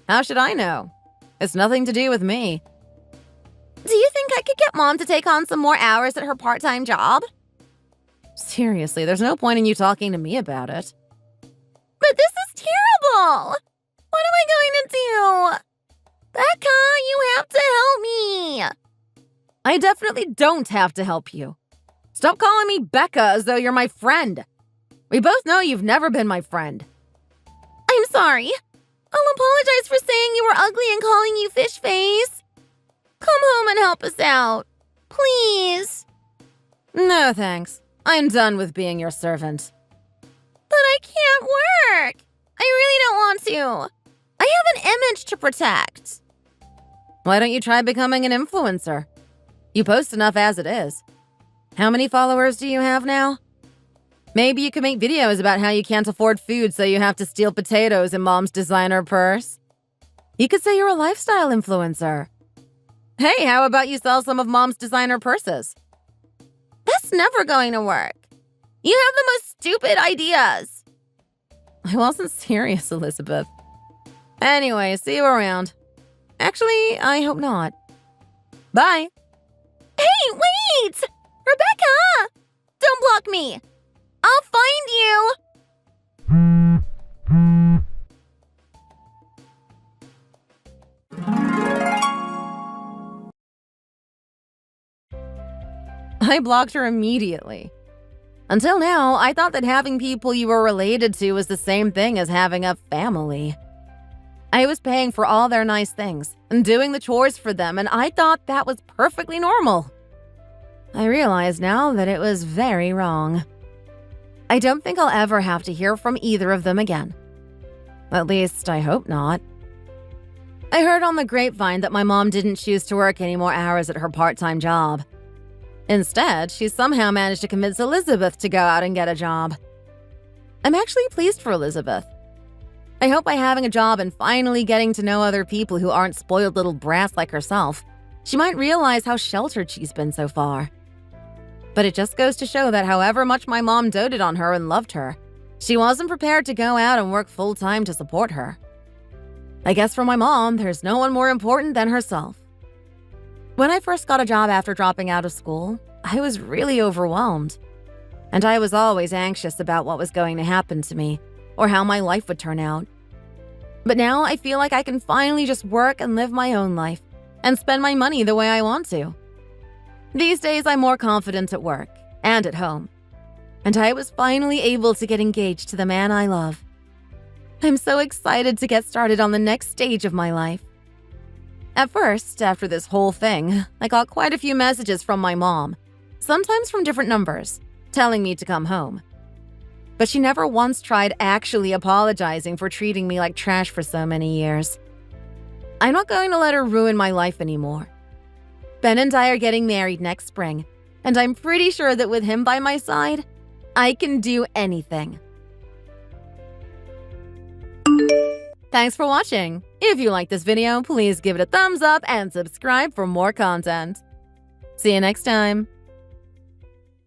How should I know? It's nothing to do with me. Do you think I could get Mom to take on some more hours at her part-time job? Seriously, there's no point in you talking to me about it. But this is terrible! What am I going to do? Becca, you have to help me! I definitely don't have to help you. Stop calling me Becca as though you're my friend. We both know you've never been my friend. I'm sorry. I'll apologize for saying you were ugly and calling you fish face. Come home and help us out. Please. No, thanks. I'm done with being your servant. But I can't work. I really don't want to. I have an image to protect. Why don't you try becoming an influencer? You post enough as it is. How many followers do you have now? Maybe you could make videos about how you can't afford food, so you have to steal potatoes in Mom's designer purse. You could say you're a lifestyle influencer. Hey, how about you sell some of Mom's designer purses? That's never going to work. You have the most stupid ideas. I wasn't serious, Elizabeth. Anyway, see you around. Actually, I hope not. Bye. Hey, wait! Rebecca! Don't block me. I'll find you. I blocked her immediately. Until now, I thought that having people you were related to was the same thing as having a family. I was paying for all their nice things and doing the chores for them, and I thought that was perfectly normal. I realize now that it was very wrong. I don't think I'll ever have to hear from either of them again. At least, I hope not. I heard on the grapevine that my mom didn't choose to work any more hours at her part-time job. Instead, she somehow managed to convince Elizabeth to go out and get a job. I'm actually pleased for Elizabeth. I hope by having a job and finally getting to know other people who aren't spoiled little brats like herself, she might realize how sheltered she's been so far. But it just goes to show that however much my mom doted on her and loved her, she wasn't prepared to go out and work full-time to support her. I guess for my mom, there's no one more important than herself. When I first got a job after dropping out of school, I was really overwhelmed. And I was always anxious about what was going to happen to me or how my life would turn out. But now I feel like I can finally just work and live my own life and spend my money the way I want to. These days, I'm more confident at work and at home. And I was finally able to get engaged to the man I love. I'm so excited to get started on the next stage of my life. At first, after this whole thing, I got quite a few messages from my mom, sometimes from different numbers, telling me to come home. But she never once tried actually apologizing for treating me like trash for so many years. I'm not going to let her ruin my life anymore. Ben and I are getting married next spring, and I'm pretty sure that with him by my side, I can do anything. Thanks for watching. If you like this video, please give it a thumbs up and subscribe for more content. See you next time.